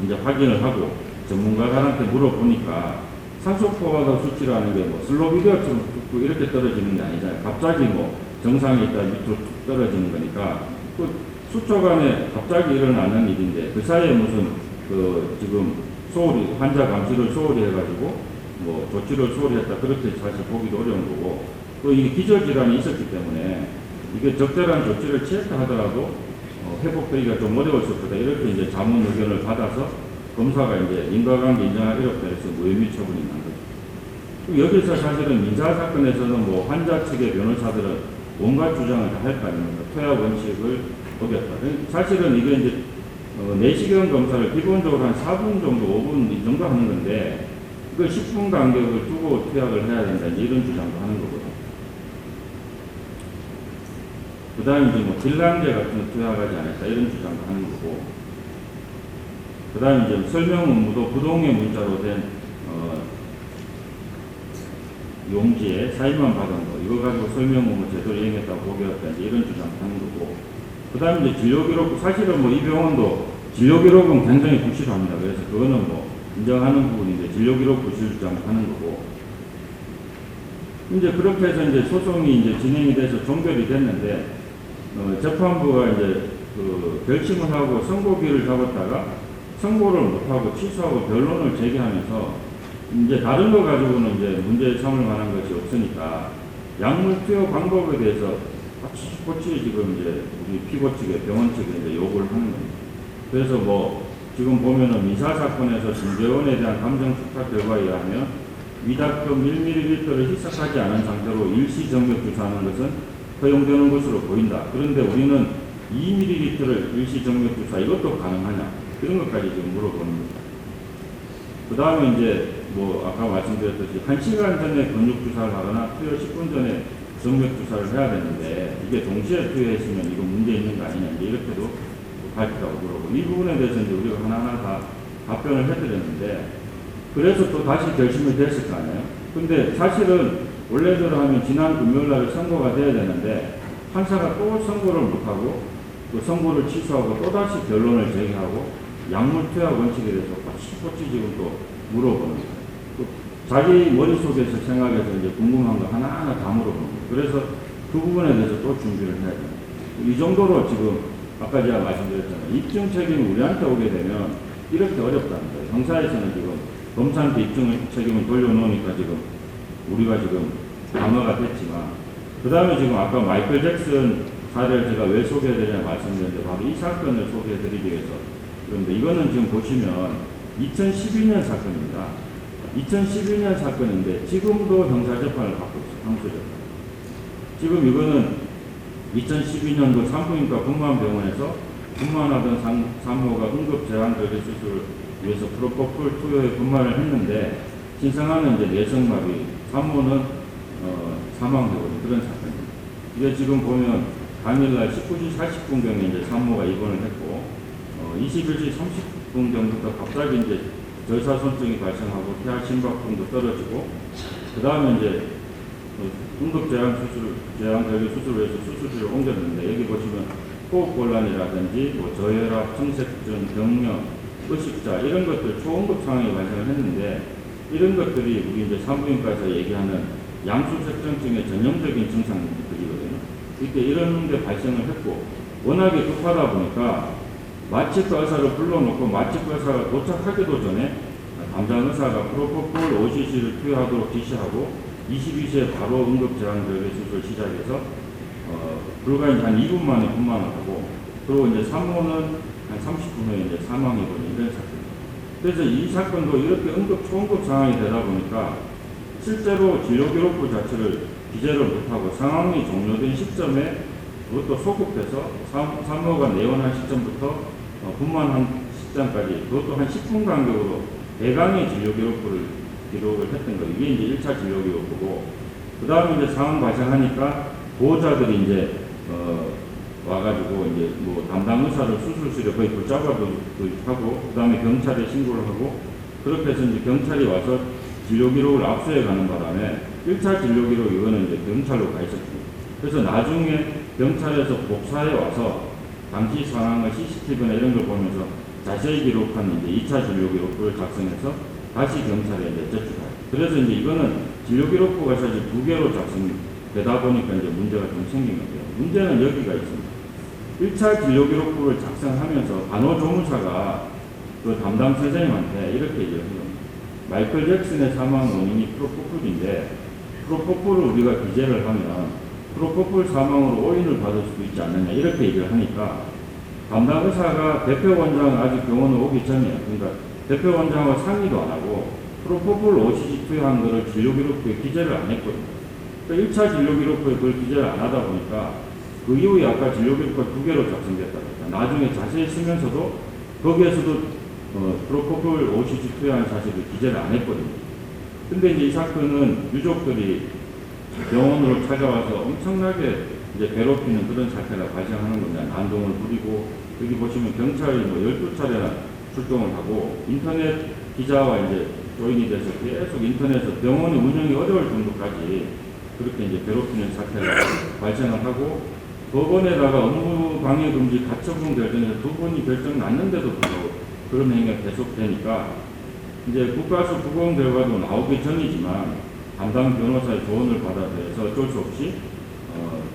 이제 확인을 하고 전문가들한테 물어보니까 산소포화도 수치라는 게 뭐 슬로비디오처럼 뚝뚝 이렇게 떨어지는 게 아니잖아요. 갑자기 뭐 정상에 있다 밑으로 뚝 떨어지는 거니까 그 수초간에 갑자기 일어나는 일인데 그 사이에 무슨 그 지금 소홀히 환자 감시를 소홀히 해가지고 뭐 조치를 소홀히 했다 그렇게 사실 보기도 어려운 거고, 또 이게 기저질환이 있었기 때문에 이게 적절한 조치를 취했다 하더라도 회복되기가 좀 어려울 수 있다 이렇게 이제 자문 의견을 받아서 검사가 이제 인과관계 인정하기 어렵다 해서 무혐의 처분이 난 거죠. 여기서 사실은 민사 사건에서는 뭐 환자 측의 변호사들은 온갖 주장을 다 할 거 아닙니까? 투약 원칙을 어겼다. 사실은 이게 이제 내시경 검사를 기본적으로 한 4분 정도, 5분 이 정도 하는 건데 그 10분 간격을 두고 투약을 해야 된다. 이런 주장도 하는 거거든요. 그 다음에 이제 뭐 딜란제 같은 거 투약하지 않았다. 이런 주장도 하는 거고. 그 다음에 이제 설명 의무도 부동의 문자로 된, 용지에 사인만 받은 거. 이거 가지고 설명 의무 제대로 이행했다고 보기였다. 이런 주장도 하는 거고. 그 다음에 이제 진료기록, 사실은 뭐 이 병원도 진료기록은 굉장히 부실합니다. 그래서 그거는 뭐 인정하는 부분인데 진료기록 부실 주장을 하는 거고. 이제 그렇게 해서 이제 소송이 이제 진행이 돼서 종결이 됐는데, 재판부가 이제 그 결심을 하고 선고기를 잡았다가 선고를 못하고 취소하고 변론을 제기하면서 이제 다른 거 가지고는 이제 문제 삼을 만한 것이 없으니까 약물 투여 방법에 대해서 확실히 지금 이제 우리 피고 측에 병원 측에 이제 요구를 하는 겁니다. 그래서 뭐 지금 보면은 민사 사건에서 진재원에 대한 감정 수사 결과에 의하면 위약금 1ml를 희석하지 않은 상태로 일시 정맥 주사하는 것은 허용되는 것으로 보인다. 그런데 우리는 2ml를 일시 정맥 주사 이것도 가능하냐? 이런 것까지 지금 물어보는 겁니다. 그 다음에 이제 뭐 아까 말씀드렸듯이 1시간 전에 근육 주사를 하거나 투여 10분 전에 정맥 주사를 해야 되는데 이게 동시에 투여했으면 이거 문제 있는 거 아니냐 이렇게도 밝히라고 물어보고 이 부분에 대해서 이제 우리가 하나하나 다 답변을 해드렸는데 그래서 또 다시 결심이 됐을 거 아니에요. 근데 사실은 원래대로 하면 지난 금요일날 선고가 돼야 되는데 판사가 또 선고를 못하고 그 선고를 취소하고 또다시 변론을 제기하고 약물 투약 원칙에 대해서 꼬치꼬치 지금 또 물어보는 거예요. 자기 머릿속에서 생각해서 이제 궁금한 거 하나하나 다 물어보는 거예요. 그래서 그 부분에 대해서 또 준비를 해야 돼요. 이 정도로 지금 아까 제가 말씀드렸잖아요. 입증 책임이 우리한테 오게 되면 이렇게 어렵다는 거예요. 형사에서는 지금 검사한테 입증 책임을 돌려놓으니까 지금 우리가 지금 방어가 됐지만 그 다음에 지금 아까 마이클 잭슨 사례를 제가 왜 소개해드리냐 말씀드렸는데 바로 이 사건을 소개해드리기 위해서 그런데 이거는 지금 보시면 2012년 사건입니다. 2012년 사건인데 지금도 형사재판을 받고 있어요. 항소재판. 지금 이거는 2012년도 산부인과 분만병원에서 분만하던 산모가 응급재활절개 수술을 위해서 프로포폴 투여에 분만을 했는데 신생아는 이제 내성마비, 산모는 사망되고 그런 사건입니다. 이게 지금 보면 당일날 19시 40분경에 이제 산모가 입원을 했고 21시 30분 경부터 갑자기 이제 저사선증이 발생하고 태아 심박동도 떨어지고 그 다음에 이제 응급재활절개 수술을 위해서 수술실을 옮겼는데 여기 보시면 호흡곤란이라든지 뭐 저혈압, 청색증, 경련, 의식자 이런 것들 초응급 상황이 발생을 했는데 이런 것들이 우리 이제 산부인과에서 얘기하는 양수색정증의 전형적인 증상들이거든요. 이렇게 이런 게 발생을 했고 워낙에 급하다 보니까 마취과 의사를 불러놓고 마취과 의사가 도착하기도 전에 담당 의사가 프로포폴 5cc를 투여하도록 지시하고 22시에 바로 응급재활절개 수술 시작해서 불과 한 2분 만에 분만을 하고 그리고 이제 산모는 한 30분 후에 이제 사망해버린 이런 사건입니다. 그래서 이 사건도 이렇게 초응급 상황이 되다 보니까 실제로 진료기록부 자체를 기재를 못하고 상황이 종료된 시점에 그것도 소급해서 산모가 내원한 시점부터 분만한 시점까지 그것도 한 10분 간격으로 대강의 진료기록부를 기록을 했던 거예요. 이게 이제 1차 진료기록부고 그 다음에 이제 상황 발생하니까 보호자들이 이제 와가지고 이제 뭐 담당 의사를 수술실에 거의 붙잡아도 하고 그 다음에 경찰에 신고를 하고 그렇게 해서 이제 경찰이 와서 진료기록을 압수해 가는 바람에 1차 진료기록 이거는 이제 경찰로 가 있었습니다. 그래서 나중에 경찰에서 복사해 와서 당시 상황을 CCTV나 이런 걸 보면서 자세히 기록한 이제 2차 진료기록부를 작성해서 다시 경찰에 이제 제출해요. 그래서 이제 이거는 진료기록부가 사실 2개로 작성되다 보니까 이제 문제가 좀 생긴 건데요. 문제는 여기가 있습니다. 1차 진료기록부를 작성하면서 간호조무사가 그 담당 선생님한테 이렇게 얘기를 해요. 마이클 잭슨의 사망 원인이 프로포폴인데 프로포폴을 우리가 기재를 하면 프로포폴 사망으로 오인을 받을 수도 있지 않느냐 이렇게 얘기를 하니까 담당 의사가 대표 원장 아직 병원에 오기 전이에요. 그러니까 대표 원장하고 상의도 안 하고 프로포폴 5cc 투여한 거를 진료기록부에 기재를 안 했거든요. 그러니까 1차 진료기록부에 그걸 기재를 안 하다 보니까 그 이후에 아까 진료기록부가 2개로 작성됐다. 나중에 자세히 쓰면서도 거기에서도 프로포폴 5cc 투여한 사실을 기재를 안 했거든요. 근데 이제 이 사건은 유족들이 병원으로 찾아와서 엄청나게 이제 괴롭히는 그런 사태가 발생하는 겁니다. 난동을 부리고, 여기 보시면 경찰이 뭐 12차례나 출동을 하고, 인터넷 기자와 이제 조인이 돼서 계속 인터넷에서 병원의 운영이 어려울 정도까지 그렇게 이제 괴롭히는 사태가 발생을 하고, 법원에다가 업무 방해 금지 가처분 결정에서 두 번이 결정 났는데도 불구하고 그런 행위가 계속되니까 이제 국가수 부검 결과도 나오기 전이지만 담당 변호사의 조언을 받아들여서 어쩔 수 없이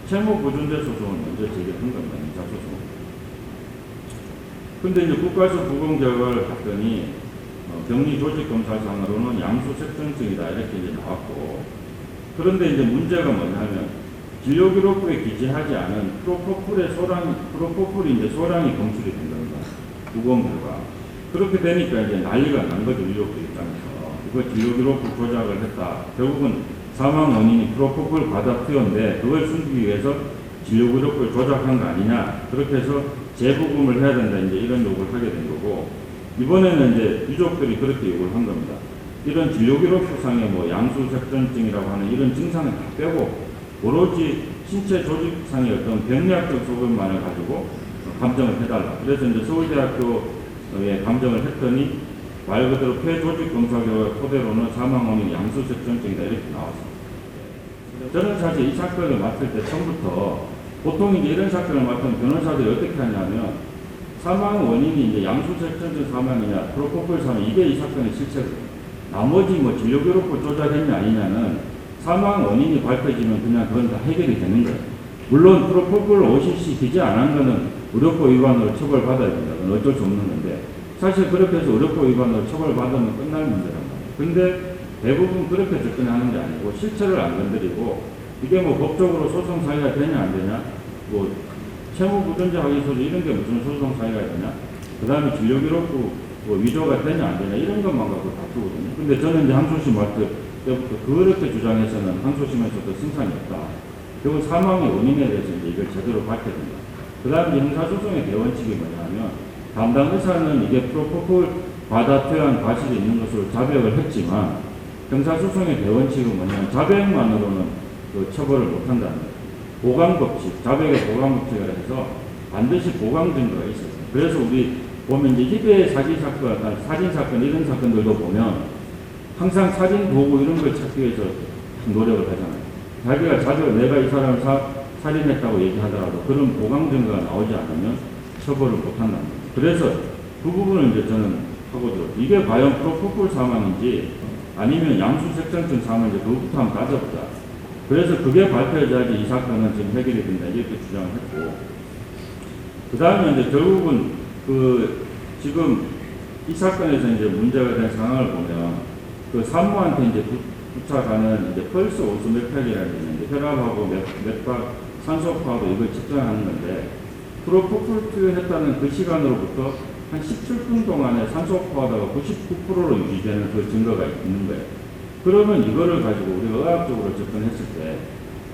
채무 보존제 소송을 먼저 제기한 겁니다. 민사소송. 근데 이제 국가수 부검 결과를 봤더니 병리 조직 검사상으로는 양수색전증이다 이렇게 이제 나왔고, 그런데 이제 문제가 뭐냐면 진료기록부에 기재하지 않은 프로포폴이 이제 소량이 검출이 된 겁니다. 부검 결과. 그렇게 되니까 이제 난리가 난 거죠, 유족들 입장에서. 이거 진료기록부 조작을 했다. 결국은 사망 원인이 프로포폴 과다 투여인데 그걸 숨기기 위해서 진료기록부를 조작한 거 아니냐. 그렇게 해서 재부검을 해야 된다. 이제 이런 요구를 하게 된 거고, 이번에는 이제 유족들이 그렇게 요구를 한 겁니다. 이런 진료기록부상의 뭐 양수색전증이라고 하는 이런 증상을 다 빼고 오로지 신체 조직상의 어떤 병리학적 소견만을 가지고 감정을 해달라. 그래서 이제 서울대학교에 감정을 했더니 말 그대로 폐조직 검사 결과 토대로는 사망 원인 양수색전증이다 이렇게 나왔습니다. 저는 사실 이 사건을 맡을 때 처음부터 보통 이제 이런 사건을 맡으면 변호사들이 어떻게 하냐면 사망 원인이 이제 양수색전증 사망이냐 프로포폴 사망 이게 이 사건의 실체거든요. 나머지 뭐 진료기록부 조작했냐 아니냐는 사망 원인이 밝혀지면 그냥 그건 다 해결이 되는 거예요. 물론 프로포폴 50cc 기재 안 한 거는 의료법 위반으로 처벌받아야 된다. 그건 어쩔 수 없는 건데 사실 그렇게 해서 의료법 위반으로 처벌받으면 끝날 문제란 말이에요. 근데 대부분 그렇게 접근하는 게 아니고 실체를 안 건드리고 이게 뭐 법적으로 소송 사유가 되냐 안 되냐 뭐 채무부존재 확인 소지 이런 게 무슨 소송 사유가 되냐 그 다음에 진료기록부 뭐 위조가 되냐 안 되냐 이런 것만 갖고 다투거든요. 근데 저는 이제 항소심 맡을 때부터 그렇게 주장해서는 항소심에서도 승산이 없다. 결국 사망의 원인에 대해서 이제 이걸 제대로 밝혀야 된다. 그 다음에 형사소송의 대원칙이 뭐냐면 담당 의사는 이게 프로포폴 과다 투여한 과실이 있는 것으로 자백을 했지만 형사소송의 대원칙은 뭐냐면 자백만으로는 그 처벌을 못한다는 거예요. 보강법칙, 자백의 보강법칙을 해서 반드시 보강 증거가 있어요. 그래서 우리 보면 이제 희대의 사기사건, 살인사건 이런 사건들도 보면 항상 살인 도구 이런 걸 찾기 위해서 노력을 하잖아요. 자기가 자주 내가 이 사람을 살인했다고 얘기하더라도 그런 보강 증거가 나오지 않으면 처벌을 못한다는 거예요. 그래서 그 부분을 이제 저는 하고 들어요. 이게 과연 프로포폴 사망인지 아니면 양수색전증 사망인지 그것부터 한번 따져보자. 그래서 그게 밝혀져야지 이 사건은 지금 해결이 된다 이렇게 주장을 했고, 그 다음에 이제 결국은 그 지금 이 사건에서 이제 문제가 된 상황을 보면 그 산모한테 이제 부착하는 이제 펄스 오스메탈이라는 게 있는데 혈압하고 맥박, 산소파도 이걸 측정하는 건데 프로포폴 투여했다는 그 시간으로부터 한 17분 동안에 산소포화도가 99%로 유지되는 그 증거가 있는 거예요. 그러면 이거를 가지고 우리가 의학적으로 접근했을 때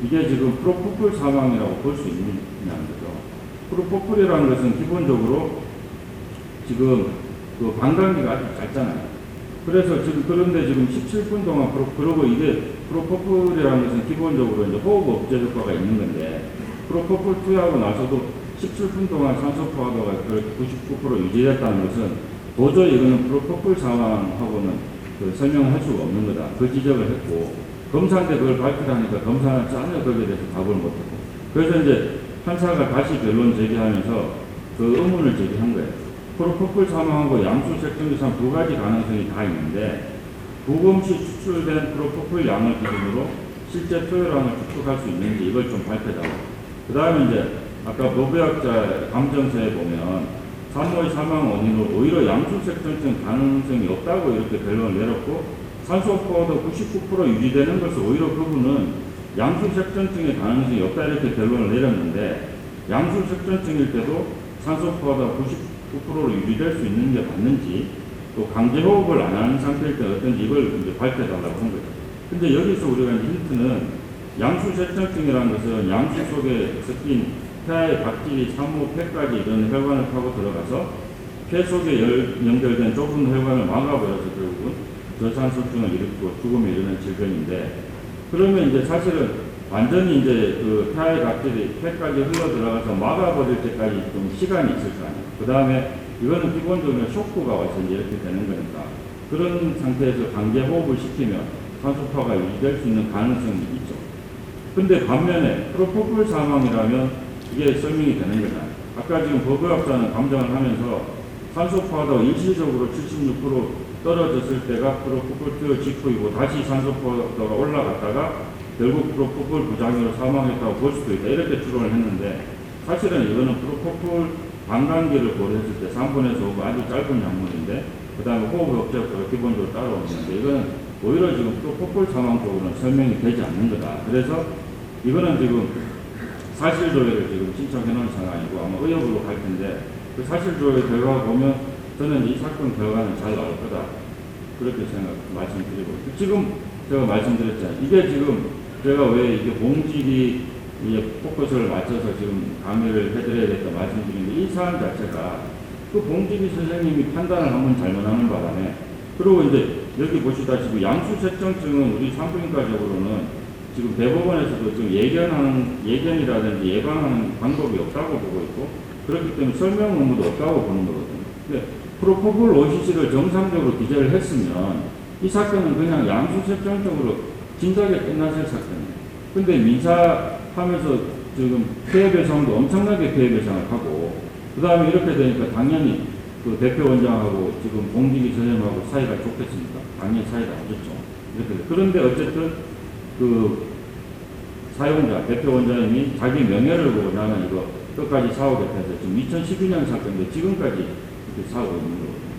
이게 지금 프로포폴 사망이라고 볼 수 있느냐는 거죠. 프로포폴이라는 것은 기본적으로 지금 그 방광기가 아주 짧잖아요. 그래서 지금 그런데 지금 17분 동안 그러고 이게 프로포폴이라는 것은 기본적으로 이제 호흡 억제 효과가 있는 건데 프로포폴 투여하고 나서도 17분 동안 산소 포화도가 99% 유지됐다는 것은 도저히 이거는 프로포폴 사망하고는 설명할 수가 없는 거다. 그 지적을 했고 검사인데 그걸 밝히라니까 검사는 전혀 거기에 대해서 답을 못했고 그래서 이제 판사가 다시 변론 제기하면서 그 의문을 제기한 거예요. 프로포폴 사망하고 양수색전증상 두 가지 가능성이 다 있는데 부검 시 추출된 프로포폴 양을 기준으로 실제 투여량을 추측할 수 있는지 이걸 좀 밝혀달라고. 그 다음에 이제 아까 법의학자 감정서에 보면 산모의 사망 원인으로 오히려 양수색전증 가능성이 없다고 이렇게 결론을 내렸고 산소포화도 99% 유지되는 것을 오히려 그분은 양수색전증의 가능성이 없다 이렇게 결론을 내렸는데 양수색전증일 때도 산소포화도 99%로 유지될 수 있는 게 맞는지 또 강제호흡을 안 하는 상태일 때 어떤지 이걸 이제 밝혀달라고 한 거죠. 근데 여기서 우리가 이제 힌트는 양수색전증이라는 것은 양수 속에 섞인 폐의 박질이 산모 폐까지 이런 혈관을 타고 들어가서 폐 속에 연결된 좁은 혈관을 막아버려서 결국은 저산소증을 일으키고 죽음에 이르는 질병인데, 그러면 이제 사실은 완전히 이제 그 폐하의 각질이 폐까지 흘러 들어가서 막아버릴 때까지 좀 시간이 있을 거 아니에요. 그 다음에 이거는 기본적으로 쇼크가 와서 이제 이렇게 되는 거니까, 그런 상태에서 강제 호흡을 시키면 산소파가 유지될 수 있는 가능성이 있죠. 근데 반면에 프로포폴 사망이라면 이게 설명이 되는 거잖아요. 아까 지금 법의학자는 감정을 하면서 산소파가 일시적으로 76% 떨어졌을 때가 프로포폴 직후이고, 다시 산소파가 올라갔다가 결국 프로포폴 부작용으로 사망했다고 볼 수도 있다, 이렇게 추론을 했는데, 사실은 이거는 프로포폴 반감기를 고려했을 때 3분에서 5분 아주 짧은 약물인데, 그 다음에 호흡 억제薬가 기본적으로 따라오는데, 이거는 오히려 지금 프로포폴 사망 쪽으로는 설명이 되지 않는 거다. 그래서 이거는 지금 사실조회를 지금 신청해 놓은 상황이고, 아마 의혹으로 갈 텐데, 그 사실조회 결과 보면 저는 이 사건 결과는 잘 나올 거다, 그렇게 말씀드리고, 지금 제가 말씀드렸잖아요. 이게 지금 제가 왜 이게 봉지기 포커스를 맞춰서 지금 강의를 해드려야겠다 말씀드리는데, 이 사안 자체가 그 봉지기 선생님이 판단을 한번 잘못하는 바람에, 그리고 이제 여기 보시다시피 양수색정증은 우리 산부인과적으로는 지금 대법원에서도 지금 예견이라든지 예방하는 방법이 없다고 보고 있고, 그렇기 때문에 설명 의무도 없다고 보는 거거든요. 근데 프로포폴 OCC를 정상적으로 기재를 했으면 이 사건은 그냥 양수색정증으로 진작에 끝났을 사건이에요. 근데 민사하면서 지금 피해배상도 엄청나게 피해배상을 하고, 그 다음에 이렇게 되니까 당연히 그 대표 원장하고 지금 봉지기 선생님하고 사이가 좋겠습니까? 당연히 사이가 안 좋죠. 이렇게. 그런데 어쨌든 그 사용자, 대표 원장님이 자기 명예를 보고 나는 이거 끝까지 사오겠다 해서 지금 2012년 사건인데 지금까지 이렇게 사오고 있는 거거든요.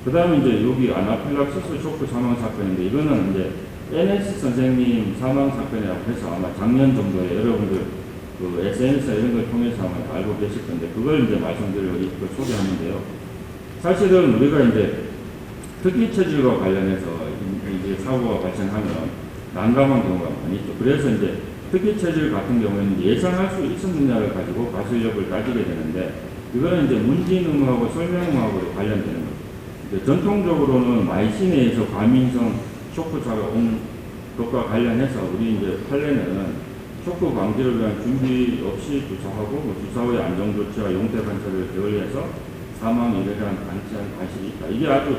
그 다음에 이제 여기 아나필락시스 쇼크 사망 사건인데, 이거는 이제 NS 선생님 사망 사건이라고 해서 아마 작년 정도에 여러분들 그 SNS 이런 걸 통해서 아마 알고 계실 건데, 그걸 이제 말씀드리고 소개하는데요. 사실은 우리가 이제 특기 체질과 관련해서 이제 사고가 발생하면 난감한 경우가 많이 있죠. 그래서 이제 특기 체질 같은 경우에는 예상할 수 있었느냐를 가지고 과실력을 따지게 되는데, 이거는 이제 문진 의무하고 설명 의무하고 관련되는 거죠. 전통적으로는 마이신에 의해서 과민성 쇼크사가 온 것과 관련해서 우리 이제 판례는 쇼크 방지를 위한 준비 없이 주사하고 주사 후의 안정조치와 용태 관찰을 게을리해서 사망에 이르한 방치한 과실이 있다. 이게 아주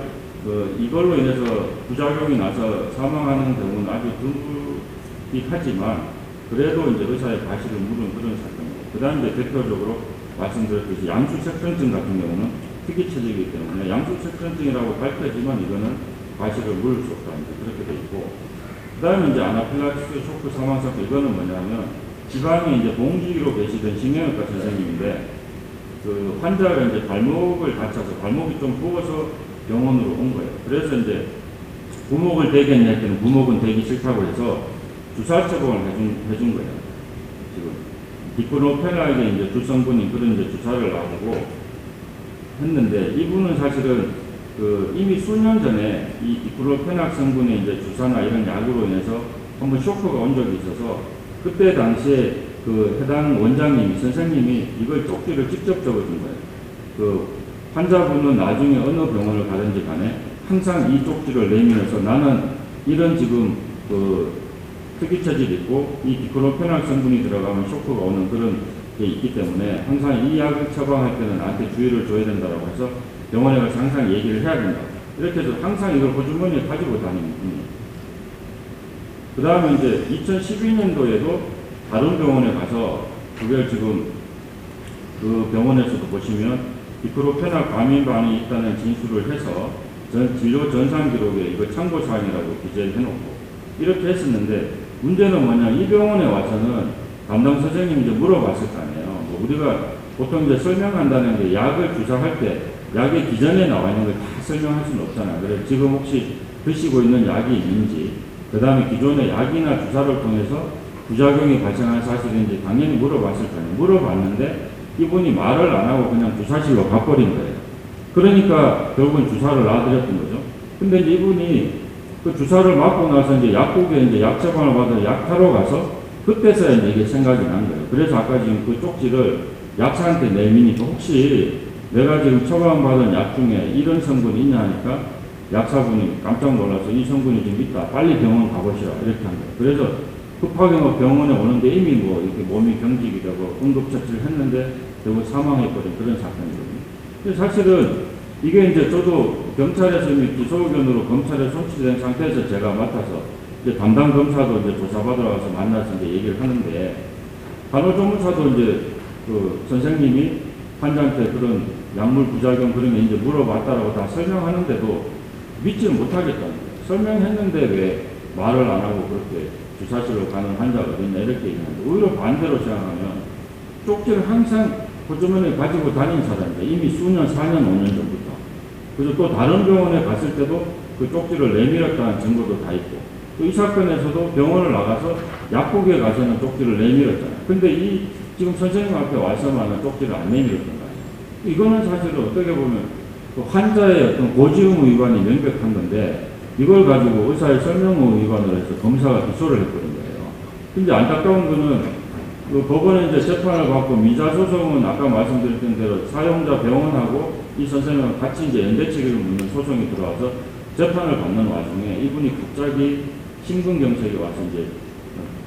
이걸로 인해서 부작용이 나서 사망하는 경우는 아주 드물긴 하지만, 그래도 이제 의사의 과실을 물은 그런 사건이고, 그 다음에 대표적으로 말씀드렸듯이 양수색전증 같은 경우는 특이체질이기 때문에 양수색전증이라고 밝혀지만 이거는 과실을 물을 수 없다, 이제 그렇게 돼 있고, 그 다음에 이제 아나필락시스 쇼크 사망 사건, 이거는 뭐냐면 지방에 이제 봉지기로 계시던 신경외과 선생님인데, 그 환자가 이제 발목을 다쳐서 발목이 좀 부어서 병원으로 온 거예요. 그래서 이제 부목을 대겠냐 했더니 부목은 대기 싫다고 해서 주사 처방을 해준 거예요. 지금 디크로페나에게 이제 주성분이 그런 이제 주사를 놔주고 했는데, 이분은 사실은 그 이미 수년 전에 이 디크로페낙 성분의 이제 주사나 이런 약으로 인해서 한번 쇼크가 온 적이 있어서, 그때 당시에 그 해당 원장님이 선생님이 이걸 쪽지를 직접 적어준 거예요. 그 환자분은 나중에 어느 병원을 가든지 간에 항상 이 쪽지를 내밀어서 나는 이런 지금 그 특이체질이 있고 이 디크로페낙 성분이 들어가면 쇼크가 오는 그런 게 있기 때문에 항상 이 약을 처방할 때는 나한테 주의를 줘야 된다고 해서 병원에 가서 항상 얘기를 해야 된다. 이렇게 해서 항상 이걸 호주머니에 가지고 다니는 분이에요. 그 다음에 이제 2012년도에도 다른 병원에 가서 그걸 지금 그 병원에서도 보시면 디크로페낙 과민반응이 있다는 진술을 해서 진료 전산 기록에 이거 참고사항이라고 기재를 해놓고 이렇게 했었는데, 문제는 뭐냐, 이 병원에 와서는 담당 선생님이 이제 물어봤을 거 아니에요. 뭐 우리가 보통 이제 설명한다는 게 약을 주사할 때 약의 기전에 나와 있는 걸 다 설명할 수는 없잖아요. 그래서 지금 혹시 드시고 있는 약이 있는지, 그 다음에 기존의 약이나 주사를 통해서 부작용이 발생한 사실인지 당연히 물어봤을 거 아니에요. 물어봤는데 이분이 말을 안 하고 그냥 주사실로 가버린 거예요. 그러니까 결국은 주사를 놔드렸던 거죠. 근데 이제 이분이 그 주사를 맞고 나서 이제 약국에 이제 약 처방을 받아 약 타러 가서 그때서야 이제 이게 생각이 난 거예요. 그래서 아까 지금 그 쪽지를 약사한테 내미니까 혹시 내가 지금 처방받은 약 중에 이런 성분이 있냐 하니까 약사분이 깜짝 놀라서 이 성분이 좀 있다. 빨리 병원 가보시라. 이렇게 합니다. 그래서 급하게 뭐 병원에 오는데 이미 뭐 이렇게 몸이 경직이 되고 응급처치를 했는데 결국 사망해버린 그런 사건이거든요. 근데 사실은 이게 이제 저도 경찰에서 이미 기소의견으로 검찰에 송치된 상태에서 제가 맡아서 이제 담당 검사도 이제 조사받으러 와서 만나서 이제 얘기를 하는데 간호조무사도 이제 그 선생님이 환자한테 그런 약물 부작용 그런 게 이제 물어봤다라고 다 설명하는데도 믿지는 못하겠다는 거예요. 설명했는데 왜 말을 안 하고 그렇게 주사실로 가는 환자가 어딨냐 이렇게 얘기하는데 오히려 반대로 생각하면 쪽지를 항상 호주머니에 가지고 다니는 사람인데 이미 수년, 4년, 5년 전부터 그래서 또 다른 병원에 갔을 때도 그 쪽지를 내밀었다는 증거도 다 있고 또 이 사건에서도 병원을 나가서 약국에 가서는 쪽지를 내밀었잖아요. 근데 이 지금 선생님 앞에 와서만은 쪽지를 안 내밀었던 거예요. 이거는 사실은 어떻게 보면 또 환자의 어떤 고지의무 위반이 명백한 건데 이걸 가지고 의사의 설명의무 위반을 해서 검사가 기소를 해버린 거예요. 근데 안타까운 거는 그 법원에 이제 재판을 받고 민사소송은 아까 말씀드렸던 대로 사용자 병원하고 이 선생님과 같이 이제 연대책임을 묻는 소송이 들어와서 재판을 받는 와중에 이분이 갑자기 심근경색이 와서 이제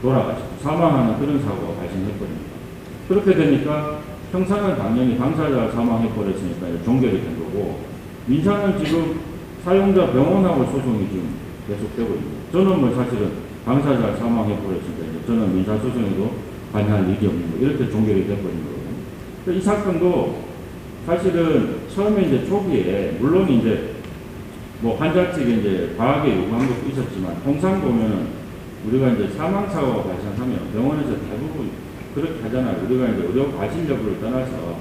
돌아가시고 사망하는 그런 사고가 발생했거든요. 그렇게 되니까 형사는 당연히 당사자가 사망해버렸으니까 이제 종결이 된 거고 민사는 지금 사용자 병원하고 소송이 지금 계속되고 있습니다. 저는 뭐 사실은 당사자가 사망해버렸으니까 이제 저는 민사소송에도 관여할 일이 없는 거 이렇게 종결이 돼버린 거거든요. 이 사건도 사실은 처음에 이제 초기에 물론 이제 뭐 환자 측에 이제 과하게 요구한 것도 있었지만 통상 보면은 우리가 이제 사망사고가 발생하면 병원에서 대부분 그렇게 하잖아요. 우리가 이제 의료 과실 여부를 떠나서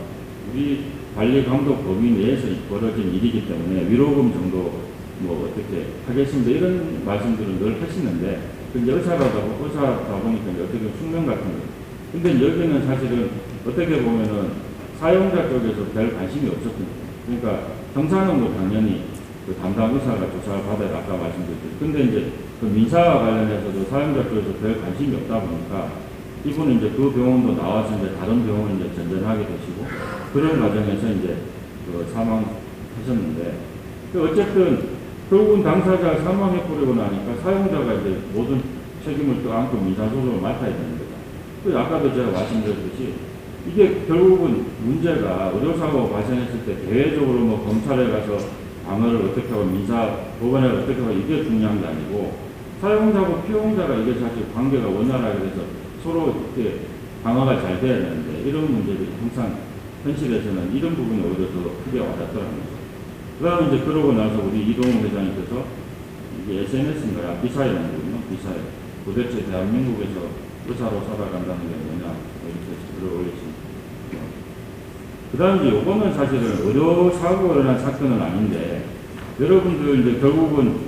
우리 관리 감독 범위 내에서 벌어진 일이기 때문에 위로금 정도 뭐 어떻게 하겠습니다. 이런 말씀들은 늘 하시는데 근데 의사다 보니까 이제 어떻게 숙명 같은 거. 근데 여기는 사실은 어떻게 보면은 사용자 쪽에서 별 관심이 없었거든요. 그러니까 형사는 뭐 당연히 그 담당 의사가 조사를 받아야 아까 말씀드렸죠. 근데 이제 그 민사와 관련해서도 사용자 쪽에서 별 관심이 없다 보니까 이분은 이제 그 병원도 나와서 이제 다른 병원 이제 전전하게 되시고 그런 과정에서 이제 그 사망하셨는데 어쨌든 결국은 당사자가 사망해버리고 나니까 사용자가 이제 모든 책임을 떠안고 민사소송을 맡아야 되는 거죠. 그 아까도 제가 말씀드렸듯이 이게 결국은 문제가 의료사고 발생했을 때 대외적으로 뭐 검찰에 가서 방어를 어떻게 하고 민사 법원에 어떻게 하고 이게 중요한 게 아니고 사용자하고 피용자가 이게 사실 관계가 원활하게 돼서 서로 이렇게 방어가 잘 돼야 되는데 이런 문제들이 항상 현실에서는 이런 부분이 오히려 더 크게 와닿더라는 거죠. 그 다음에 이제 그러고 나서 우리 이동훈 회장님께서 이게 SNS인가요? 비사에 나오거든요. 비사에. 도대체 대한민국에서 의사로 살아간다는 게 뭐냐 이렇게 글을 올리십니다. 그 다음에 이제 요거는 사실은 의료사고가 일어난 사건은 아닌데 여러분들 이제 결국은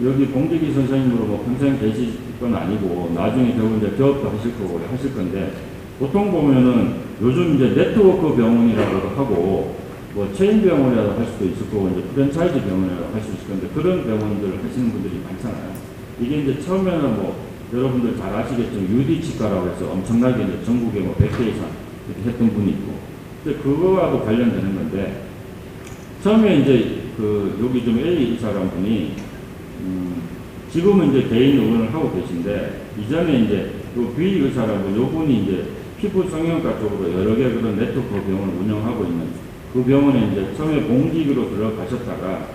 여기 공직위 선생님으로 뭐 평생 계실 건 아니고 나중에 결국 이제 개업도 하실 거고 하실 건데 보통 보면은 요즘 이제 네트워크 병원이라고도 하고 뭐 체인 병원이라도 할 수도 있을 거고 이제 프랜차이즈 병원이라고 할 수 있을 건데 그런 병원들을 하시는 분들이 많잖아요. 이게 이제 처음에는 뭐 여러분들 잘 아시겠지만 UD 치과라고 해서 엄청나게 이제 전국에 뭐 100개 이상 이렇게 했던 분이 있고 근데 그거와도 관련되는 건데 처음에 이제 그 여기 좀 A 의사라는 분이 지금은 이제 개인 의원을 하고 계신데 이전에 이제 요 B 의사라고 요 분이 이제 피부 성형과 쪽으로 여러 개 그런 네트워크 병원을 운영하고 있는 그 병원에 이제 처음에 공직으로 들어가셨다가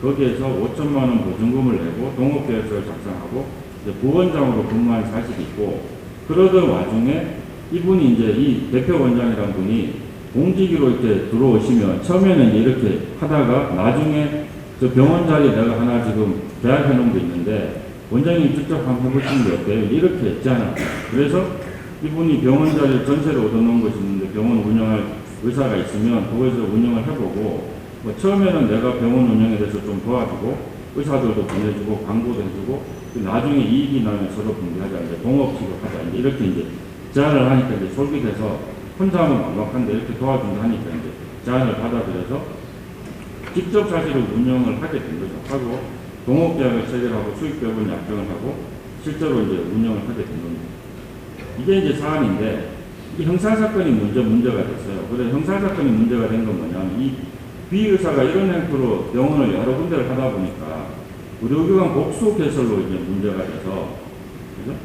거기에서 5천만 원 보증금을 내고 동업계획서를 작성하고 이제 부원장으로 근무한 사실이 있고 그러던 와중에 이분이 이제 이 대표 원장이라는 분이 공직으로 이렇게 들어오시면 처음에는 이렇게 하다가 나중에 저 병원 자리에 내가 하나 지금 계약해 놓은 게 있는데 원장님 직접 한번 해보시는 게 어때요? 이렇게 했잖아. 그래서 이분이 병원 자리에 전세를 얻어놓은 것이 있는데 병원 운영할 의사가 있으면 거기서 운영을 해보고 뭐 처음에는 내가 병원 운영에 대해서 좀 도와주고 의사들도 보내주고 광고도 해주고 나중에 이익이 나면 서로 분배하자 이제 동업식으로 하자 이제 이렇게 이제 제안을 하니까 이제 솔깃해서 혼자 하면 막막한데 이렇게 도와준다 하니까 이제 제안을 받아들여서 직접 사실은 운영을 하게 된 거죠. 하고 동업계약을 체결하고 수익배분 약정을 하고 실제로 이제 운영을 하게 된 겁니다. 이게 이제 사안인데 이 형사사건이 문제가 됐어요. 그래 형사사건이 문제가 된 건 뭐냐면 이 비의사가 이런 행태로 병원을 여러 군데를 하다 보니까 의료기관 복수 개설로 이제 문제가 돼서, 그죠?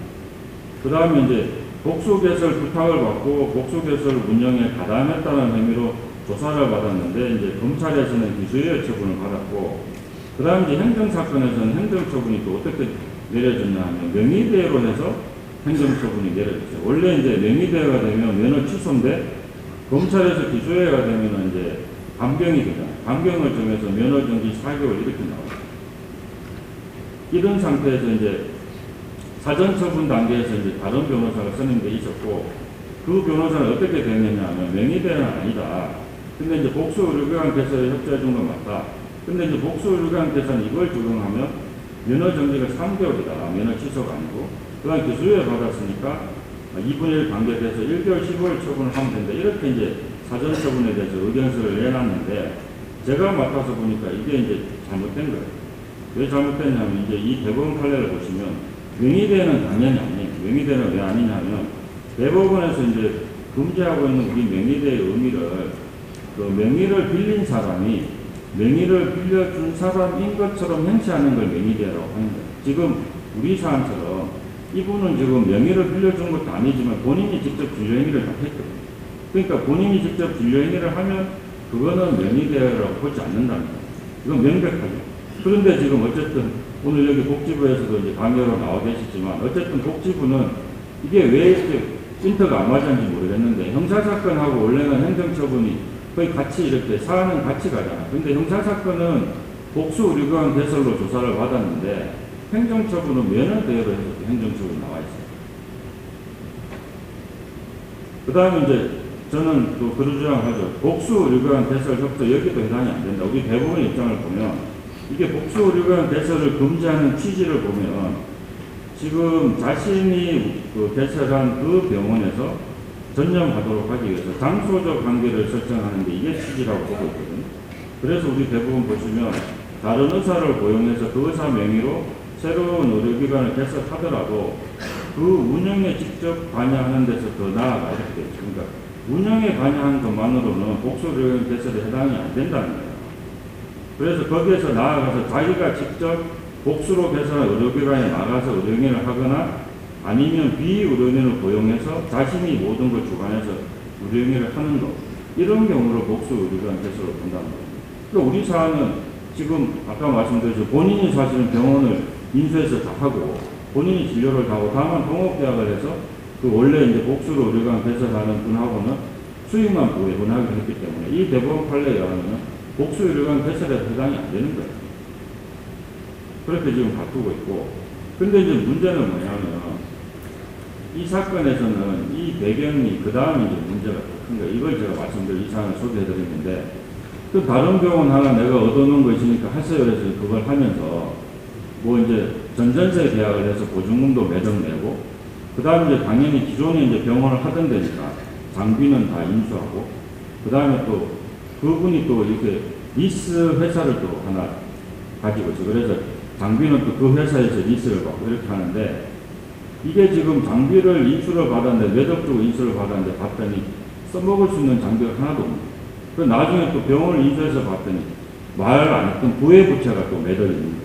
그 다음에 이제 복수 개설 부탁을 받고 복수 개설 운영에 가담했다는 혐의로 조사를 받았는데, 이제 검찰에서는 기소유예 처분을 받았고, 그 다음에 이제 행정사건에서는 행정처분이 또 어떻게 내려졌냐 하면 명의대로 해서 행정처분이 내려졌어요. 원래 이제 명의대가 되면 면허 취소인데, 검찰에서 기소유예가 되면 이제 감경이 되잖아요. 감경을 정해서 면허 정지 4개월 이렇게 나와요. 이런 상태에서 이제 사전 처분 단계에서 이제 다른 변호사가 선임돼 있었고, 그 변호사는 어떻게 됐느냐 하면 명의대는 아니다. 근데 이제 복수 의료기관 개설에 협조해 준 건 맞다. 근데 이제 복수 의료기관 개설은 이걸 적용하면 면허 정지가 3개월이다. 면허 취소가 아니고. 그다음 기소유예 받았으니까 2분의 1 반격해서 1개월 15일 처분을 하면 된다. 이렇게 이제 사전 처분에 대해서 의견서를 내놨는데, 제가 맡아서 보니까 이게 이제 잘못된 거예요. 왜 잘못됐냐면, 이제 이 대법원 판례를 보시면 명의대는 당연히 아니에요. 명의대는 왜 아니냐면, 대법원에서 이제 금지하고 있는 우리 명의대의 의미를, 그 명의를 빌린 사람이 명의를 빌려준 사람인 것처럼 행세하는 걸 명의대라고 하는 거예요. 지금 우리 사안처럼 이분은 지금 명의를 빌려준 것도 아니지만 본인이 직접 진료행위를 다 했거든요. 그러니까 본인이 직접 진료행위를 하면 그거는 명의대라고 보지 않는다는 거예요. 이건 명백하죠. 그런데 지금 어쨌든 오늘 여기 복지부에서도 이제 강요로 나와 계시지만, 어쨌든 복지부는 이게 왜 이렇게 인터가 안 맞았는지 모르겠는데, 형사사건하고 원래는 행정처분이 거의 같이 이렇게 사안은 같이 가잖아요. 근데 형사사건은 복수 의료기관 개설로 조사를 받았는데, 행정처분은 면허대회로 해서 행정처분이 나와 있어요. 그 다음에 이제 저는 또 그런 주장하죠. 복수 의료기관 개설 협조 여기도 해당이 안 된다. 우리 대법원 입장을 보면 이게 복수 의료기관 개설을 금지하는 취지를 보면, 지금 자신이 그 개설한 그 병원에서 전념하도록 하기 위해서 장소적 관계를 설정하는 게 이게 취지라고 보고 있거든요. 그래서 우리 대법원 보시면 다른 의사를 고용해서 그 의사 명의로 새로운 의료기관을 개설하더라도 그 운영에 직접 관여하는 데서 더 나아가 이렇게 되죠. 그러니까 운영에 관여하는 것만으로는 복수 의료기관 개설에 해당이 안 된다는 거예요. 그래서 거기에서 나아가서 자기가 직접 복수로 개설한 의료기관에 나가서 의료행위를 하거나 아니면 비의료인을 고용해서 자신이 모든 걸 주관해서 의료행위를 하는 것, 이런 경우로 복수 의료기관 개설을 본다는 겁니다. 그러니까 우리 사안은 지금 아까 말씀드렸죠. 본인이 사실은 병원을 인수해서 다 하고 본인이 진료를 다 하고, 다만 동업계약을 해서 그 원래 이제 복수로 의료기관 개설하는 분하고는 수익만 배분하기로 했기 때문에 이 대법원 판례에 의하면 복수 의료기관 개설에 해당이 안 되는 거예요. 그렇게 지금 다투고 있고, 근데 이제 문제는 뭐냐면, 이 사건에서는 이 배경이 그 다음에 이제 문제가 더 큰 거예요. 이걸 제가 이 사안을 소개해드렸는데, 또 다른 병원 하나 내가 얻어놓은 거 있으니까 하세요. 그래서 그걸 하면서 뭐 이제 전전세 계약을 해서 보증금도 매덕 내고, 그 다음에 이제 당연히 기존에 이제 병원을 하던 데니까 장비는 다 인수하고, 그 다음에 또 그분이 또 이렇게 리스 회사를 또 하나 가지고 있어요. 그래서 장비는 또 그 회사에서 리스를 받고 이렇게 하는데, 이게 지금 장비를 인수를 받았는데, 매덕적으로 인수를 받았는데 봤더니 써먹을 수 있는 장비가 하나도 없는. 그 나중에 또 병원을 인수해서 봤더니 말 안 했던 부회부채가 또 매덕이 있는 거예요.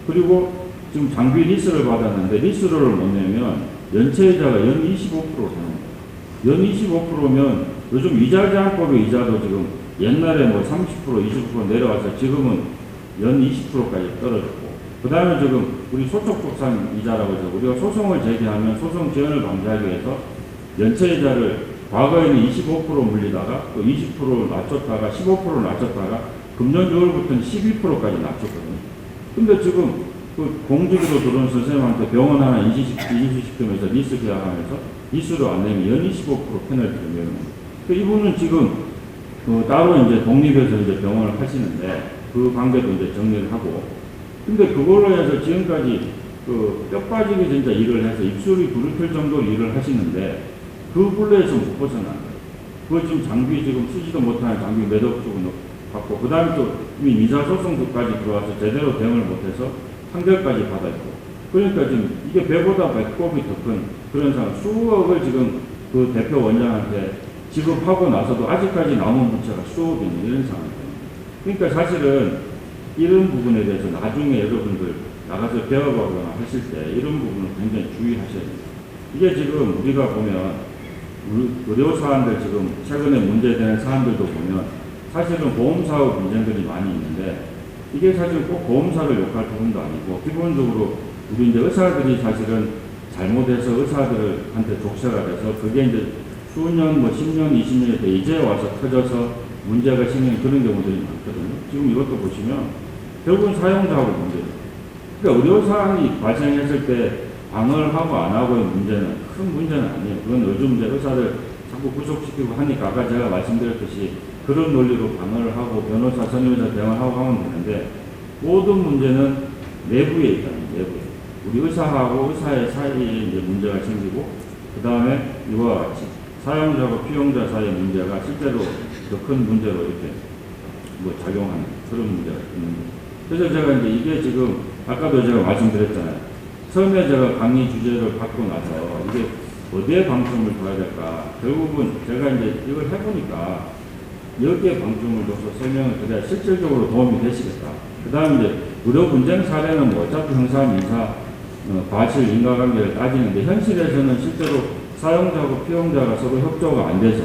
그리고 지금 장비 리스를 받았는데 리스를 못 내면 연체이자가 연 25%로 사는 거예요. 연 25%면 요즘 이자 제한법의 이자도 지금 옛날에 뭐 30%, 20% 내려와서 지금은 연 20%까지 떨어졌고, 그 다음에 지금 우리 소촉법상 이자라고 해서 우리가 소송을 제기하면 소송 지연을 방지하기 위해서 연체이자를 과거에는 25% 물리다가 또 20%를 낮췄다가 15%를 낮췄다가 금년 6월부터는 12%까지 낮췄거든요. 근데 지금 그 공직으로 들어온 선생님한테 병원 하나 인수시키면서 리스 계약하면서 리스를 안 내면 연 25% 페널티를 내는 거예요. 그러니까 이분은 지금 그 따로 이제 독립해서 이제 병원을 하시는데 그 관계도 이제 정리를 하고, 근데 그걸로 해서 지금까지 그 뼈 빠지게 진짜 일을 해서 입술이 부르틀 정도로 일을 하시는데 그 굴레에서 못 벗어나는 거예요. 그거 지금 장비 지금 쓰지도 못하는 장비 매덕 쪽은 받고, 그 다음에 또 이미 민사소송까지 들어와서 제대로 대응을 못해서 판결까지 받았고, 그러니까 지금 이게 배보다 배꼽이 더 큰 그런 상황, 수억을 지금 그 대표 원장한테 지급하고 나서도 아직까지 남은 부채가 수억이 있는 이런 상황입니다. 그러니까 사실은 이런 부분에 대해서 나중에 여러분들 나가서 배워보거나 하실 때 이런 부분을 굉장히 주의하셔야 됩니다. 이게 지금 우리가 보면 의료 사안들 지금 최근에 문제되는 사안들도 보면 사실은 보험사업 분쟁들이 많이 있는데 이게 사실 꼭 보험사를 욕할 부분도 아니고 기본적으로 우리 이제 의사들이 사실은 잘못해서 의사들한테 족쇄가 돼서 그게 이제 수년, 10년, 20년에 돼 이제 와서 터져서 문제가 생기는 그런 경우들이 많거든요. 지금 이것도 보시면 결국은 사용자하고 문제예요. 그러니까 의료사항이 발생했을 때 방어를 하고 안 하고의 문제는 큰 문제는 아니에요. 그건 요즘 이제 의사들 자꾸 구속시키고 하니까 아까 제가 말씀드렸듯이 그런 논리로 방어를 하고 변호사, 선임의사 대응을 하고 하면 되는데 모든 문제는 내부에 있다는 내부에. 우리 의사하고 의사의 사이에 이제 문제가 생기고 그 다음에 이와 같이 사용자하고 피용자 사이의 문제가 실제로 더 큰 문제로 이렇게 작용하는 그런 문제가 있는 거죠. 그래서 제가 이제 이게 지금 아까도 제가 말씀드렸잖아요. 처음에 제가 강의 주제를 받고 나서 이게 어디에 방점을 둬야 될까? 결국은 제가 이제 이걸 해보니까 여기에 방점을 둬서 설명을 드려야 실질적으로 도움이 되시겠다. 그 다음에 이제 의료 분쟁 사례는 어차피 형사, 민사, 과실, 인과관계를 따지는데 현실에서는 실제로 사용자하고 피용자가 서로 협조가 안 돼서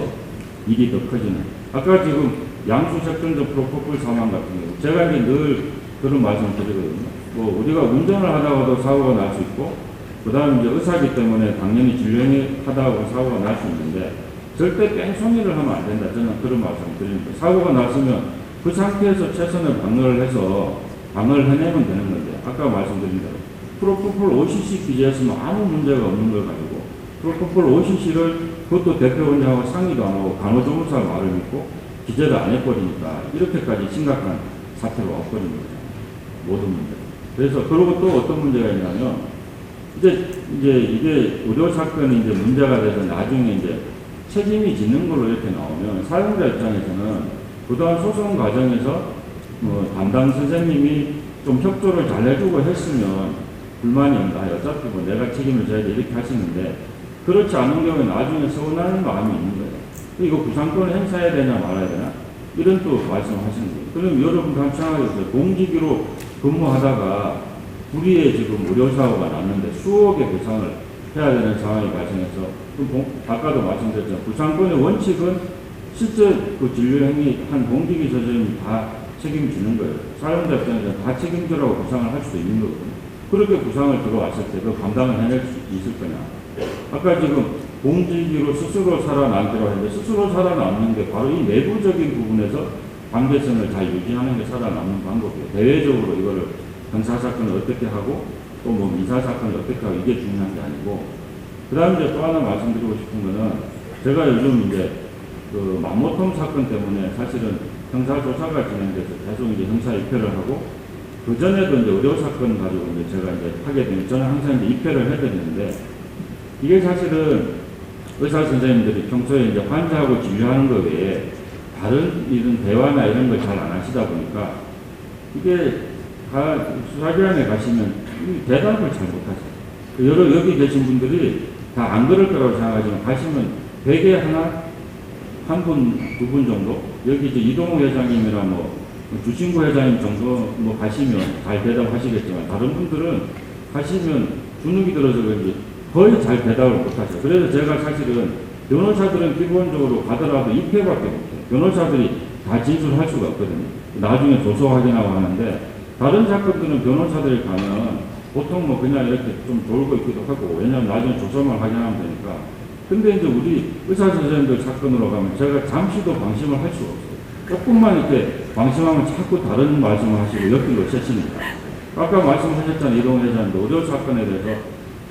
일이 더 커지는. 아까 지금 양수색전적 프로포폴 사망 같은 경우 제가 이제 늘 그런 말씀을 드리거든요. 우리가 운전을 하다가도 사고가 날 수 있고 그 다음에 이제 의사기 때문에 당연히 진료행위 하다 보면 사고가 날 수 있는데 절대 뺑소니를 하면 안 된다. 저는 그런 말씀을 드립니다. 사고가 났으면 그 상태에서 최선을 방어를 해서 방어를 해내면 되는 건데 아까 말씀드린 대로 프로포폴 OCC 기재했으면 아무 문제가 없는 걸 가지고 프로포폴 OCC를 그것도 대표 원장하고 상의도 안 하고 간호조무사 말을 믿고 기재를 안 해버리니까 이렇게까지 심각한 사태가 와버린 거죠. 모든 문제. 그래서 그리고 또 어떤 문제가 있냐면 이제 이게 의료 사건이 이제 문제가 돼서 나중에 이제 책임이 짓는 걸로 이렇게 나오면 사용자 입장에서는 그동안 소송 과정에서 담당 선생님이 좀 협조를 잘 해주고 했으면 불만이 없다. 어차피 내가 책임을 져야 돼 이렇게 하시는데 그렇지 않은 경우에 나중에 서운한 마음이 있는 거예요. 이거 구상권을 행사해야 되냐 말아야 되나 이런 또 말씀하시는 거예요. 그럼 여러분도 한번 생각해보세요. 공직으로 근무하다가 불의의 지금 의료사고가 났는데 수억의 배상을 해야 되는 상황이 발생해서 아까도 말씀드렸지만 구상권의 원칙은 실제 그 진료행위 한 공직의 선생님이 다 책임지는 거예요. 사용자 입장에서 다 책임져라고 구상을 할 수도 있는 거거든요. 그렇게 구상을 들어왔을 때 그 감당을 해낼 수 있을 거냐. 아까 지금 공직으로 스스로 살아남기로 했는데 스스로 살아남는 게 바로 이 내부적인 부분에서 관계성을 잘 유지하는 게 살아남는 방법이에요. 대외적으로 이거를 형사사건을 어떻게 하고 또 민사사건을 어떻게 하고 이게 중요한 게 아니고 그 다음에 이제 또 하나 말씀드리고 싶은 거는 제가 요즘 이제 그 맘모톰 사건 때문에 사실은 형사조사가 진행돼서 계속 이제 형사 입회를 하고 그 전에도 이제 의료사건 가지고 이제 제가 이제 하게 되면 저는 항상 이제 입회를 해드리는데 이게 사실은 의사 선생님들이 평소에 이제 환자하고 진료하는 것 외에 다른 이런 대화나 이런 걸 잘 안 하시다 보니까 이게 수사기관에 가시면 대답을 잘 못하세요. 여기 계신 분들이 다 안 그럴 거라고 생각하지만 가시면 대개 한 분, 두 분 정도 여기 이제 이동호 회장님이나 주신구 회장님 정도 가시면 잘 대답하시겠지만 다른 분들은 가시면 주눅이 들어서 그런지 거의 잘 대답을 못하죠. 그래서 제가 사실은 변호사들은 기본적으로 가더라도 입회밖에 못해요. 변호사들이 다 진술할 수가 없거든요. 나중에 조서 확인하고 하는데 다른 사건들은 변호사들이 가면 보통 그냥 이렇게 좀 돌고 있기도 하고 왜냐하면 나중에 조서만 확인하면 되니까. 근데 이제 우리 의사 선생님들 사건으로 가면 제가 잠시도 방심을 할 수가 없어요. 조금만 이렇게 방심하면 자꾸 다른 말씀을 하시고 옆길로 새시니까. 아까 말씀하셨잖아요. 이동 회장도 의료 사건에 대해서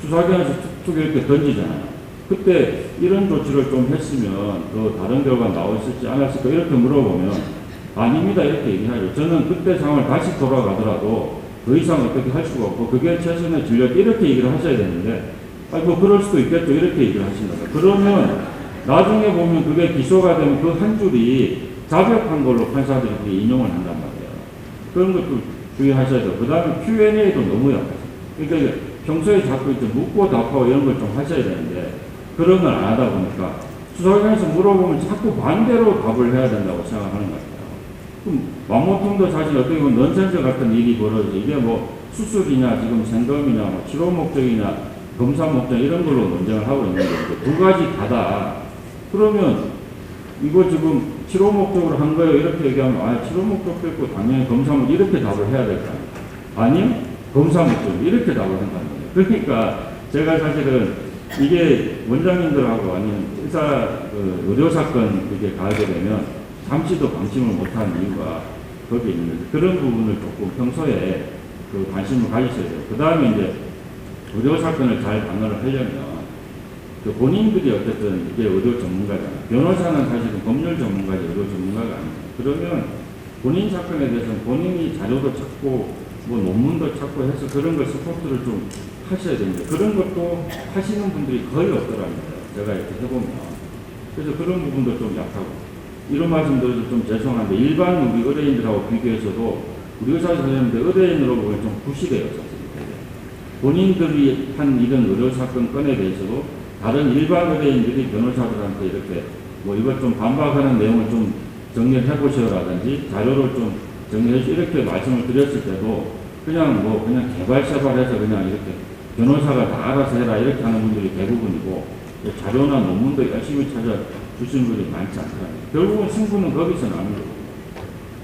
수사기관에서 툭툭 이렇게 던지잖아요. 그때 이런 조치를 좀 했으면 더 다른 결과 나왔을지 않았을까 이렇게 물어보면 아닙니다 이렇게 얘기하죠. 저는 그때 상황을 다시 돌아가더라도 더 이상 어떻게 할 수가 없고 그게 최선의 진료 이렇게 얘기를 하셔야 되는데 그럴 수도 있겠죠 이렇게 얘기를 하신다. 그러면 나중에 보면 그게 기소가 되면 그 한 줄이 자백한 걸로 판사들이 그게 인용을 한단 말이에요. 그런 것도 주의하셔야 돼요. 그 다음에 Q&A도 너무 약하죠. 그러니까 평소에 자꾸 이제 묻고 답하고 이런 걸 좀 하셔야 되는데 그런 걸 안 하다 보니까 수사기관에서 물어보면 자꾸 반대로 답을 해야 된다고 생각하는 것 같아요. 그럼 마모통도 사실 어떻게 보면 넌센스 같은 일이 벌어져. 이게 뭐 수술이냐, 지금 생검이냐, 뭐 치료 목적이냐, 검사 목적 이런 걸로 논쟁을 하고 있는 건데 두 가지 다다. 그러면 이거 지금 치료 목적으로 한 거예요. 이렇게 얘기하면 아 치료 목적도 있고 당연히 검사 목적 이렇게 답을 해야 될 거 아니에요. 아니요. 검사 목적 이렇게 답을 한다는 거예요. 그러니까 제가 사실은 이게 원장님들하고 아니면 의료 사건 그게 가게 되면 잠시도 방심을 못하는 이유가 거기에 있는 거죠. 그런 부분을 조금 평소에 그 관심을 가지셔야 돼요. 그 다음에 이제 의료 사건을 잘 방어를 하려면 그 본인들이 어쨌든 이게 의료 전문가잖아요. 변호사는 사실은 법률 전문가지 의료 전문가가 아니에요. 그러면 본인 사건에 대해서는 본인이 자료도 찾고 뭐 논문도 찾고 해서 그런 걸 서포트를 좀 하셔야 됩니다. 그런 것도 하시는 분들이 거의 없더랍니다. 제가 이렇게 해보면. 그래서 그런 부분도 좀 약하고. 이런 말씀 드려서 좀 죄송한데 일반 우리 의뢰인들하고 비교해서도 우리 의사 선생님들 의뢰인으로 보면 좀 부실해요. 사실. 본인들이 한 이런 의료 사건 건에 대해서도 다른 일반 의뢰인들이 변호사들한테 이렇게 뭐 이것 좀 반박하는 내용을 좀 정리를 해보시라든지 자료를 좀 정리해서 이렇게 말씀을 드렸을 때도 그냥 뭐 그냥 개발세발해서 그냥 이렇게 변호사가 다 알아서 해라 이렇게 하는 분들이 대부분이고 자료나 논문도 열심히 찾아주시는 분들이 많지 않더라고요. 결국은 승부는 거기서 나는 거고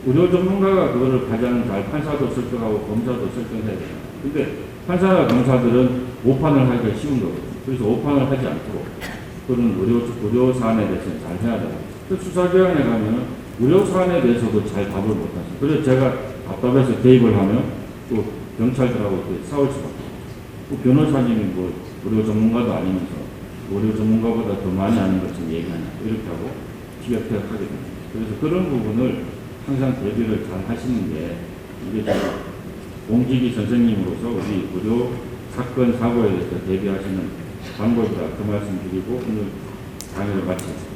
의료 전문가가 그거를 가장 잘 판사도 설득하고 검사도 설득해야 돼요. 근데 판사나 검사들은 오판을 하기가 쉬운 거거든요. 그래서 오판을 하지 않도록 그런 의료 사안에 대해서는 잘 해야 돼요. 수사기관에 가면 의료 사안에 대해서도 잘 답을 못하죠. 그래서 제가 답답해서 개입을 하면 또 경찰들하고 이렇게 싸울 수밖에 없어요. 또 변호사님이 뭐 의료 전문가도 아니면서 의료 전문가보다 더 많이 아는 것처럼 얘기하냐 이렇게 하고 티격태격하게 됩니다. 그래서 그런 부분을 항상 대비를 잘 하시는 게 이게 공직위 선생님으로서 우리 의료 사건 사고에 대해서 대비하시는 방법이다. 그 말씀 드리고 오늘 강의를 마치겠습니다.